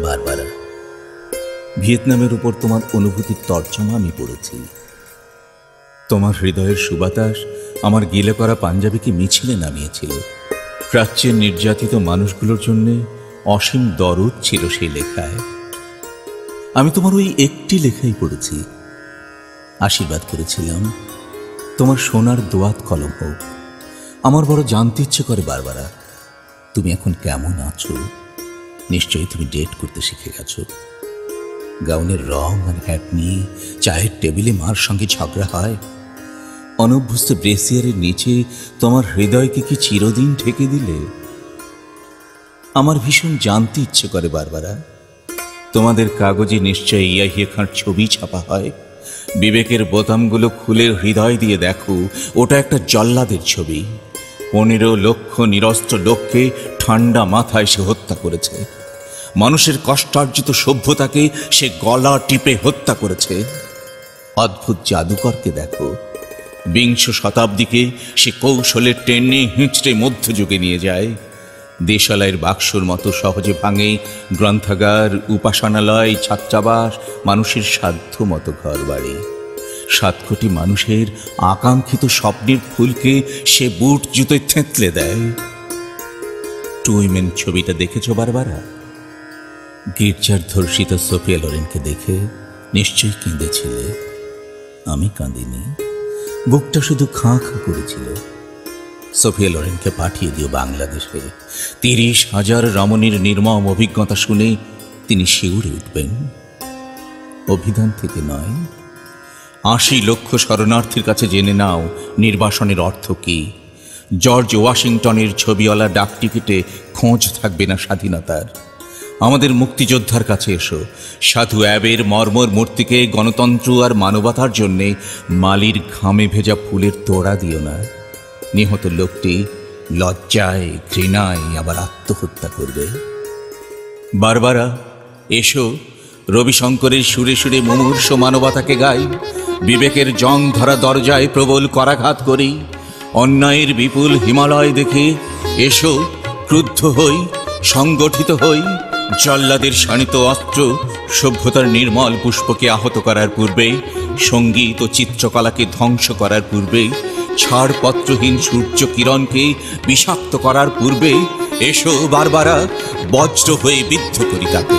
বারবারা, ভিয়েতনামের উপর তোমার অনুভূতির তর্জমা আমি পড়েছি। তোমার হৃদয়ের সুবাতাস আমার গিলে করা পাঞ্জাবিকে মিছিলে নামিয়েছিল। প্রাচ্যের নির্যাতিত মানুষগুলোর জন্য অসীম দরদ ছিল সেই লেখায়। আমি তোমার ওই একটি লেখাই পড়েছি, আশীর্বাদ করেছিলাম তোমার সোনার দোয়াত কলম হোক। আমার বড় জানতে ইচ্ছে করে বারবারা, তুমি এখন কেমন আছো? নিশ্চয়ই তুমি ডেট করতে শিখে গেছো। গাউনের রং আর হ্যাট নিয়ে চায়ের টেবিলে মার সঙ্গে ঝগড়া হয়। অনভ্যস্ত ব্রেসিয়ারের নিচে তোমার হৃদয়কে কি চিরদিন ঢেকে দিলে? আমার ভীষণ জানতে ইচ্ছে করে বারবারা, তোমাদের কাগজে নিশ্চয়ই ইয়াহিয়া খাঁর ছবি ছাপা হয়। বিবেকের বোতামগুলো খুলে হৃদয় দিয়ে দেখো, ওটা একটা জল্লাদের ছবি। 15 লক্ষ নিরস্ত্র লোককে ঠান্ডা মাথায় সে হত্যা করেছে। মানুষের কষ্টার্জিত সভ্যতাকে সে গলা টিপে হত্যা করেছে। অদ্ভুত জাদুকরকে দেখো, 20 শতাব্দীকে সে কৌশলে টেনে হিঁচড়ে মধ্যযুগে নিয়ে যায়। দেশালয়ের বাক্সর মতো সহজে ভাঙে গ্রন্থাগার, উপাসনালয়, ছাত্রাবাস, মানুষের সাধ্য মতো ঘর বাড়ি। 7 কোটি মানুষের আকাঙ্ক্ষিত স্বপ্নের ফুলকে সে বুট জুতোয় থেঁতলে দেয়। টুইমেন ছবিটা দেখেছ বারবারা? গির্জার ধর্ষিত সোফিয়া লোরেনকে দেখে নিশ্চয়ই কেঁদেছিলে। আমি কাঁদিনি, বুকটা শুধু খাঁ খাঁ করেছিল। সোফিয়া লোরেনকে পাঠিয়ে দিও বাংলাদেশে। 30,000 রমণীর নির্মম অভিজ্ঞতা শুনে তিনি শিউরে উঠবেন। অভিধান থেকে নয়, 80 লক্ষ শরণার্থীর কাছে জেনে নাও নির্বাসনের অর্থ কি। জর্জ ওয়াশিংটনের ছবিওয়ালা ডাকটিকিটে খোঁজ থাকবে না স্বাধীনতার। আমাদের মুক্তিযোদ্ধার কাছে এসো। সাধু অ্যাবের মর্মর মূর্তিকে গণতন্ত্র আর মানবতার জন্যে মালির ঘামে ভেজা ফুলের তোড়া দিও না। নিহত লোকটি লজ্জায়, ঘৃণায় আবার আত্মহত্যা করবে। বারবারা, এসো, রবিশঙ্করের সুরে সুরে মুমূর্ষ মানবতাকে গাই। বিবেকের জং ধরা দরজায় প্রবল করাঘাত করি। অন্যায়ের বিপুল হিমালয় দেখে এসো, ক্রুদ্ধ হই, সংগঠিত হই। জল্লাদের শানিত অস্ত্র সভ্যতার নির্মল পুষ্পকে আহত করার পূর্বে, সঙ্গীত ও চিত্রকলাকে ধ্বংস করার পূর্বে, ছাড়পত্রহীন সূর্য কিরণকে বিষাক্ত করার পূর্বে এসো বারবারা, বজ্র হয়ে বিদ্ধ করি তাকে।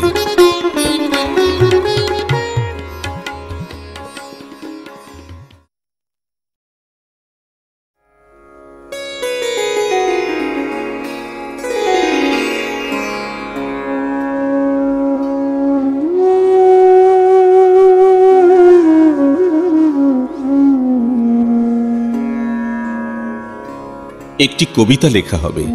একটি কবিতা লেখা হবে,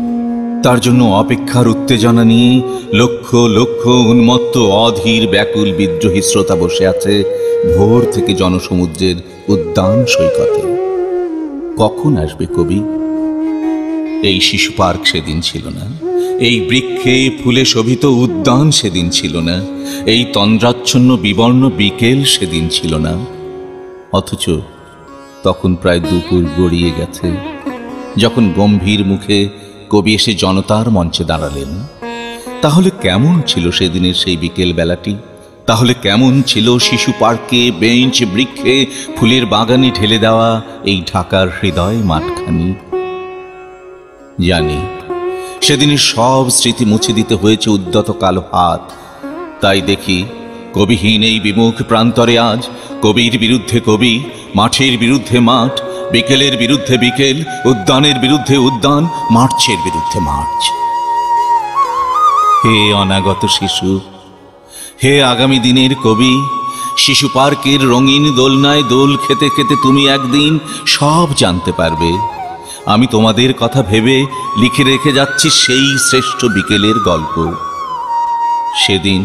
তার জন্য অপেক্ষার উত্তেজনা নিয়ে লক্ষ লক্ষ উন্মত্ত অধীর ব্যাকুল বিদ্রোহী শ্রোতা বসে আছে ভোর থেকে জনসমুদ্রের উদ্যান সৈকতে। কখন আসবে কবি? এই শিশু পার্ক সেদিন ছিল না, এই বৃক্ষে ফুলে শোভিত উদ্যান সেদিন ছিল না, এই তন্দ্রাচ্ছন্ন বিবর্ণ বিকেল সেদিন ছিল না। অথচ তখন প্রায় দুপুর গড়িয়ে গেছে যখন গম্ভীর মুখে কবি এসে জনতার মঞ্চে দাঁড়ালেন। তাহলে কেমন ছিল সেদিনের সেই বিকেল বেলাটি? তাহলে কেমন ছিল শিশু পার্কে, বেঞ্চ, বৃক্ষে, ফুলের বাগানে ঢেলে দেওয়া এই ঢাকার হৃদয় মাঠখানি? জানি সেদিনের সব স্মৃতি মুছে দিতে হয়েছে উদ্যত কালো হাত। তাই দেখি কবিহীন এই বিমুখ প্রান্তরে আজ কবির বিরুদ্ধে কবি, মাঠের বিরুদ্ধে মাঠ, বিকেলের বিরুদ্ধে বিকেল, উদ্যানের বিরুদ্ধে উদ্যান, মার্চের বিরুদ্ধে মার্চ। হে অনাগত শিশু, হে আগামী দিনের কবি, শিশু পার্কের রঙিন দোলনায় দোল খেতে খেতে তুমি একদিন সব জানতে পারবে। আমি তোমাদের কথা ভেবে লিখে রেখে যাচ্ছি সেই শ্রেষ্ঠ বিকেলের গল্প। সেদিন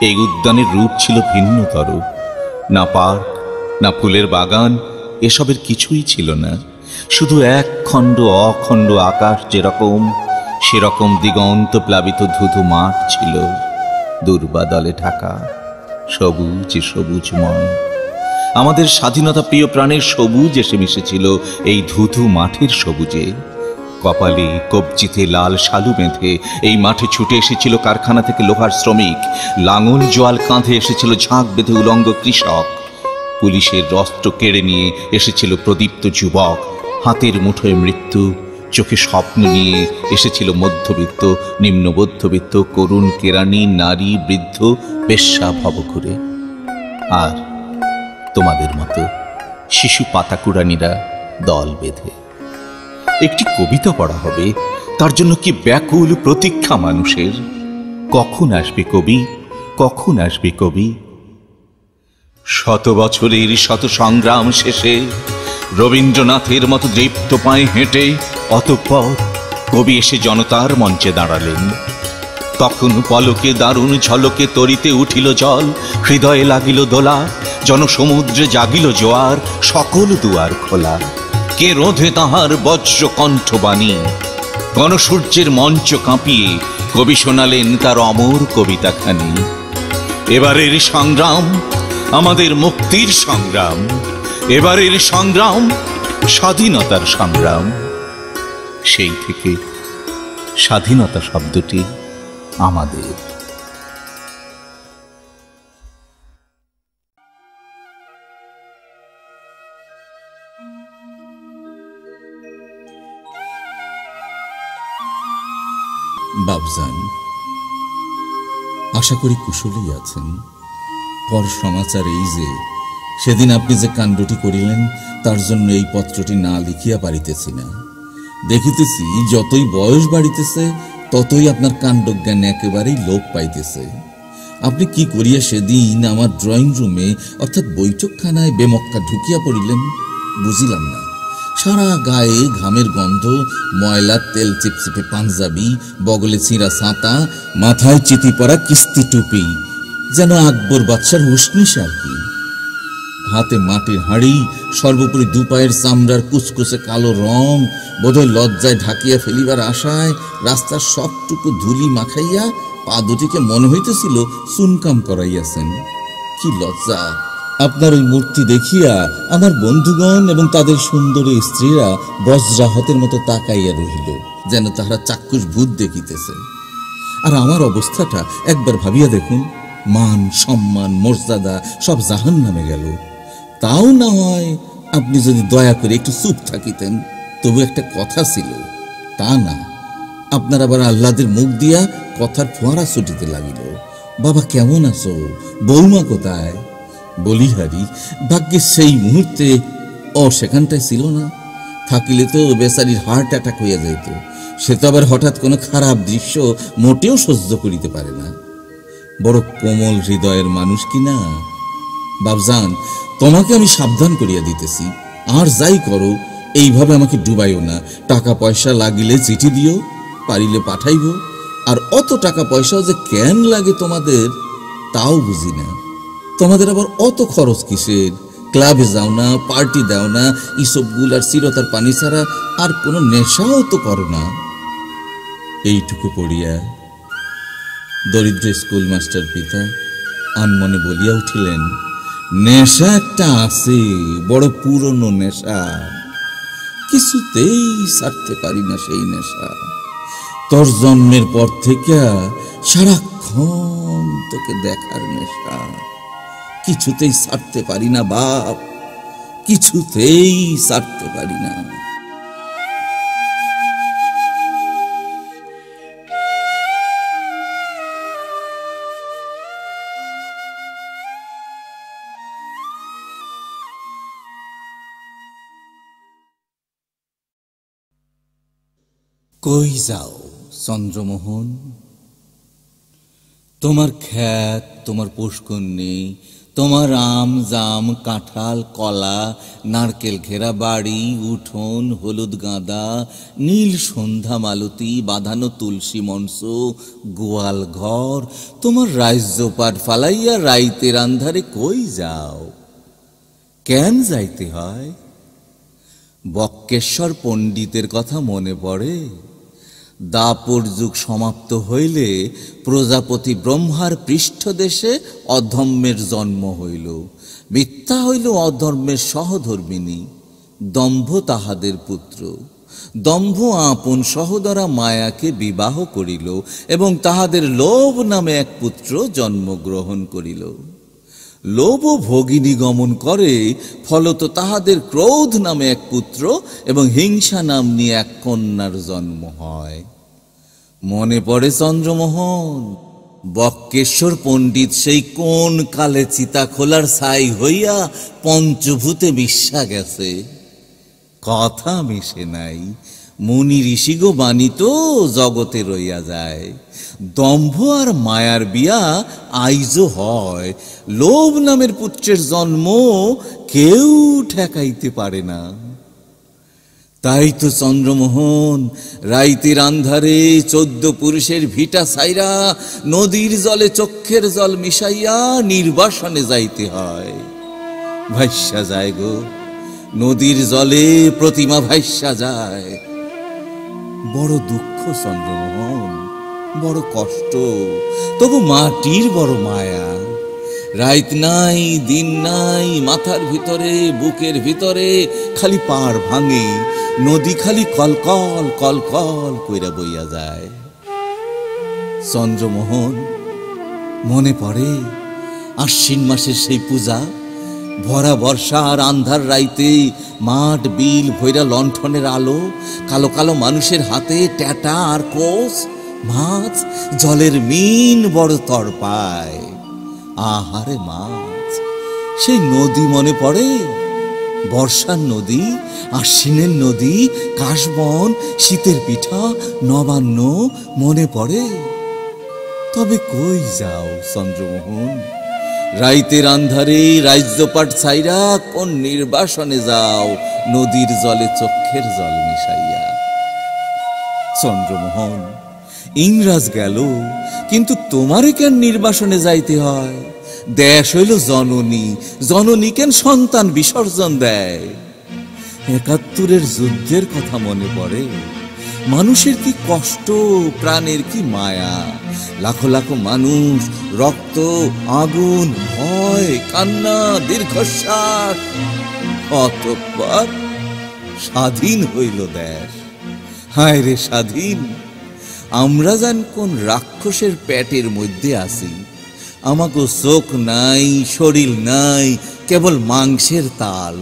এই উদ্যানের রূপ ছিল ভিন্নতর। না পার্ক, না ফুলের বাগান, এসবের কিছুই ছিল না। শুধু এক খণ্ড অখণ্ড আকাশ যেরকম, সেরকম দিগন্ত প্লাবিত ধুধু মাঠ ছিল, দুর্বাদলে ঢাকা, সবুজ সবুজময়। আমাদের স্বাধীনতা প্রিয় প্রাণের সবুজ এসে মিশেছিল এই ধুধু মাঠের সবুজে। কপালে কবজিতে লাল শালু বেঁধে এই মাঠে ছুটে এসেছিল কারখানা থেকে লোহার শ্রমিক, লাঙল জোয়াল কাঁধে এসেছিল ঝাঁক বেঁধে উলঙ্গ কৃষক, পুলিশের অস্ত্র কেড়ে নিয়ে এসেছিল প্রদীপ্ত যুবক, হাতের মুঠোয় মৃত্যু, চোখে স্বপ্ন নিয়ে এসেছিল মধ্যবিত্ত, নিম্নমধ্যবিত্ত, করুণ কেরানি, নারী, বৃদ্ধ, বেশ্যা ভবঘুরে। আর তোমাদের মতো শিশু পাতাকুড়ানিরা দল বেঁধে। একটি কবিতা পড়া হবে, তার জন্য কি ব্যাকুল প্রতীক্ষা মানুষের। কখন আসবে কবি, কখন আসবে কবি? শত বছরের শত সংগ্রাম শেষে রবীন্দ্রনাথের মতো দৃপ্ত পায়ে হেঁটে অতঃপর কবি এসে জনতার মঞ্চে দাঁড়ালেন। তখন পলকে দারুণ ঝলকে তরিতে উঠিল জল, হৃদয়ে লাগিল দোলা, জনসমুদ্রে জাগিল জোয়ার, সকল দুয়ার খোলা। কে রোধে তাহার বজ্র কণ্ঠবাণী? গণসূর্যের মঞ্চ কাঁপিয়ে কবি শোনালেন তার অমর কবিতাখানি। এবারের সংগ্রাম আমাদের মুক্তির সংগ্রাম, এবারের সংগ্রাম স্বাধীনতার সংগ্রাম। সেই থেকে স্বাধীনতা শব্দটি আমাদের। বাবজান, আশা করি কুশলেই আছেন। পর সমাচার এই যে সেদিন আপনি যে কাণ্ডটি করিলেন, তার জন্য এই পত্রটি না লিখিয়া পারিতেছি না। দেখিতেছি যতই বয়স বাড়িতেছে ততই আপনার কাণ্ডজ্ঞান একেবারেই লোপ পাইতেছে। আপনি কি করিয়া সেদিন আমার ড্রয়িং রুমে অর্থাৎ বৈঠকখানায় বেমক্কা ঢুকিয়া পড়িলেন বুঝিলাম না। সারা গায়ে ঘামের গন্ধ, ময়লার তেল চিপচিপে পাঞ্জাবি, বগলে ছিঁড়া ছাতা, মাথায় চিতি পরা কিস্তি টুপি, যেন আকবর বাদশার হুসনিস আর কি। হাতে মাটির হাঁড়ি, সর্বোপরি দুপায়ের চামড়ার কুচকুচে কালো রং, বোধহয় লজ্জায় ঢাকিয়া ফেলিবার আশায় রাস্তার সবটুকু ধুলি মাখাইয়া পা দুটিকে মনে হইতেছিল চুনকাম করাইয়াছেন। কি লজ্জা! আপনার ওই মূর্তি দেখিয়া আমার বন্ধুগণ এবং তাদের সুন্দরী স্ত্রীরা বজ্রাহতের মতো তাকাইয়া রহিল, যেন তাহারা চাক্ষুষ ভূত দেখিতেছে। আর আমার অবস্থাটা একবার ভাবিয়া দেখুন, মান সম্মান মর্যাদা সব জাহান্নামে গেল। তাও না হয় আপনি যদি দয়া করে একটু চুপ থাকিতেন, তবু একটা কথা ছিল। তা না, আপনার আবার আহ্লাদের মুখ দিয়া কথার ফোয়ারা ছুটিতে লাগিল। বাবা কেমন আছো, বৌমা কোথায়? বলিহারি ভাগ্যে সেই মুহূর্তে সেখানটায় ছিল না। থাকিলে তো বেচারির হার্ট অ্যাটাক হইয়া যাইত। সে তো আবার হঠাৎ কোনো খারাপ দৃশ্য মোটেও সহ্য করিতে পারে না। বড় কোমল হৃদয়ের মানুষ কি না? বাবজান, তোমাকে আমি সাবধান করিয়া দিতেছি, আর যাই করো এইভাবে আমাকে ডুবাইও না। টাকা পয়সা লাগিলে চিঠি দিও, পারিলে পাঠাইব। আর অত টাকা পয়সাও যে কেন লাগে তোমাদের তাও বুঝি না। তোমাদের আবার অত খরচ কিসের? ক্লাবে যাও না, পার্টি দাও না, ইসবগুল আর চিরতার পানি ছাড়া আর কোনো নেশাও তো করো না। এইটুকু পড়িয়া দরিদ্র স্কুল মাস্টার পিতা আনমনে বলিয়া উঠিলেন, নেশা একটা আছে, বড় পুরনো নেশা, কিছুতেই ছাড়তে পারি না সেই নেশা। তোর জন্মের পর থেকে সারাক্ষণ তোকে দেখার নেশা, কিছুতেই ছাড়তে পারি না বাপ, কিছুতেই ছাড়তে পারি না। কই যাও চন্দ্রমোহন? তোমার খ্যাত, তোমার পুষ্করণী, তোমার আম জাম কাঁঠাল কলা নারকেল ঘেরা বাড়ি উঠোন হলুদ গাঁদা নীল সন্ধ্যা মালতী বাঁধানো তুলসী মঞ্চ গোয়াল ঘর, তোমার রাজ্যপাট ফালাইয়া রাইতের আন্ধারে কই যাও? কেন যাইতে হয়? বক্কেশ্বর পণ্ডিতের কথা মনে পড়ে? দাপর যুগ সমাপ্ত হইলে প্রজাপতি ব্রহ্মার পৃষ্ঠদেশে অধর্মের জন্ম হইল। মিথ্যা হইল অধর্মের সহধর্মিণী, দম্ভ তাহাদের পুত্র। দম্ভ আপন সহোদরা মায়াকে বিবাহ করিল এবং তাহাদের লোভ নামে এক পুত্র জন্মগ্রহণ করিল। লোভ ভগিনী গমন করে, ফলত তাহাদের ক্রোধ নামে এক পুত্র এবং হিংসা নামনি এক কন্যার জন্ম হয়। মনে পড়ে চন্দ্রমোহন? বক্কেশ্বর পণ্ডিত সেই কোন কালে চিতা খোলার ছাই হইয়া পঞ্চভূতে মিশা গেছে, কথা মিশে নাই। মুনি ঋষিগো বাণী তো জগতে রইয়া যায়। দম্ভ আর মায়ার বিয়া আইজও হয়, লোভ নামের পুত্রের জন্ম কেউ ঠেকাইতে পারে না। তাই তো চন্দ্রমোহন, রাইতের আন্ধারে 14 পুরুষের ভিটা ছাইরা নদীর জলে চক্ষের জল মিশাইয়া নির্বাসনে যাইতে হয়। ভাইসা যায় গো, নদীর জলে প্রতিমা ভাইসা যায়। বড় দুঃখ চন্দ্রমোহন, বড় কষ্ট, তবু মাটির বড় মায়া। রাইত নাই দিন নাই, মাথার ভিতরে বুকের ভিতরে খালি পাড় ভাঙে, নদী খালি কলকল কলকল কইরা বইয়া যায়। চন্দ্রমোহন, মনে পড়ে আশ্বিন মাসের সেই পূজা? ভরা বর্ষা আর আন্ধার রাইতে মাঠ বিল ভৈরা লণ্ঠনের আলো, কালো কালো মানুষের হাতে ট্যাটা আর কোষ, মাছ জলের মিন বড় তড়পায়। আহারে মাছ! সেই নদী মনে পড়ে? বর্ষার নদী, আশ্বিনের নদী, কাশবন, শীতের পিঠা, নবান্ন মনে পড়ে? তবে কই যাও চন্দ্রমোহন? রাইতের আন্ধারে রাজ্যপাট ছাইরা কোন নির্বাসনে যাও নদীর জলে চক্ষের জল মিশাইয়া? চন্দ্রমোহন, ইংরাজ গেল, কিন্তু তোমারে কেন নির্বাসনে যাইতে হয়? দেশ হইল জননী, জননী কেন সন্তান বিসর্জন দেয়? ৭১-এর যুদ্ধের কথা মনে পড়ে? মানুষের কি কষ্ট, প্রাণের কি মায়া! লাখো লাখো মানুষ, রক্ত, আগুন, ভয়, কান্না, দীর্ঘশ্বাস। অতঃপর স্বাধীন হইল দেশ। হায় রে স্বাধীন! আমরা যেন কোন রাক্ষসের পেটের মধ্যে আছি। আমাকে চোখ নাই, শরীর নাই, কেবল মাংসের তাল,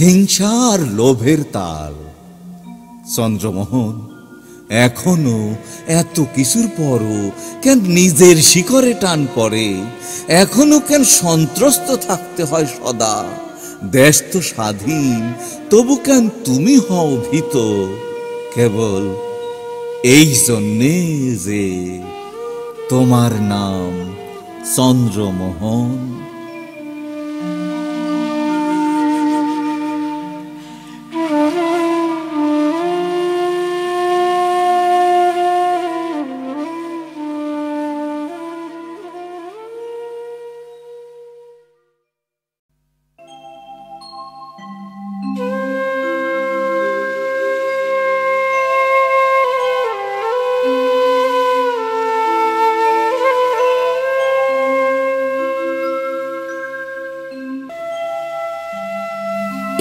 হিংসা আর লোভের তাল। চন্দ্রমোহন, এখনো এত কিছুর পরও কেন নিজের শিকরে টান পড়ে? এখনো কেন সন্ত্রস্ত থাকতে হয় সদা? দেশ তো স্বাধীন, তবু কেন তুমি হও ভীত? কেবল এই জন্যে যে তোমার নাম চন্দ্রমোহন।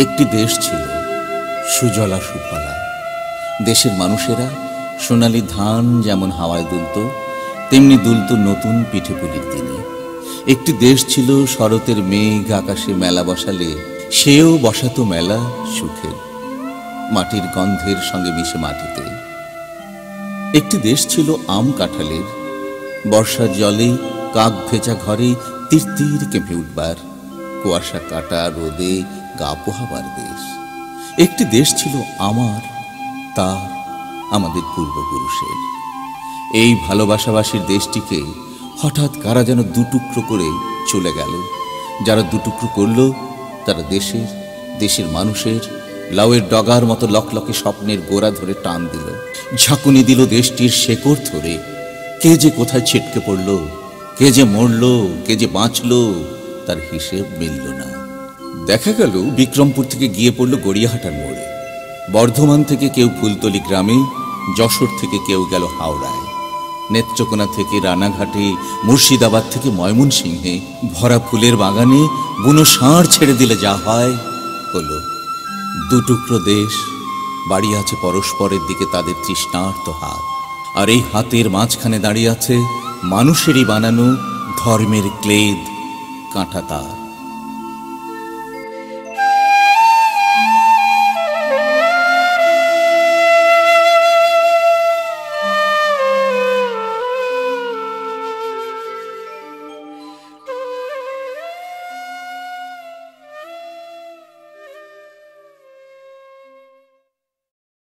একটি দেশ ছিল সুজলা সুফলা। দেশের মানুষেরা সোনালি ধান যেমন হাওয়ায় দুলত, তেমনি দুলত নতুন পিঠেপুলির দিনে। একটি দেশ ছিল শরতের মেঘ আকাশে মেলা বসালে সেও বসাতো মেলা সুখের, মাটির গন্ধের সঙ্গে মিশে মাটিতে। একটি দেশ ছিল আম কাঁঠালের, বর্ষার জলে কাক ভেজা ঘরে তিরতির কেঁপে উঠবার, কুয়াশা কাটা রোদে গা পোহাবার দেশ। একটি দেশ ছিল আমার, তার, আমাদের পূর্বপুরুষের। এই ভালোবাসাবাসীর দেশটিকে হঠাৎ কারা যেন দুটুকরো করে চলে গেল। যারা দুটুকরো করল তারা দেশের মানুষের লাউয়ের ডগার মতো লকলকে স্বপ্নের গোড়া ধরে টান দিল, ঝাঁকুনি দিল দেশটির শেকড় ধরে। কে যে কোথায় ছিটকে পড়ল, কে যে মরল, কে যে বাঁচল, তার হিসেব মিলল না। দেখা গেল বিক্রমপুর থেকে গিয়ে পড়ল গড়িয়াহাটার মোড়ে, বর্ধমান থেকে কেউ ফুলতলি গ্রামে, যশোর থেকে কেউ গেল হাওড়ায়, নেত্রকোনা থেকে রানাঘাটে, মুর্শিদাবাদ থেকে ময়মনসিংহে। ভরা ফুলের বাগানে বুনো ষাঁড় ছেড়ে দিলে যা হয় হলো। দুটুকরো দেশ বাড়িয়ে আছে পরস্পরের দিকে তাদের তৃষ্ণার্ত হাত, আর এই হাতের মাঝখানে দাঁড়িয়ে আছে মানুষেরই বানানো ধর্মের ক্লেদ কাঁটা তার।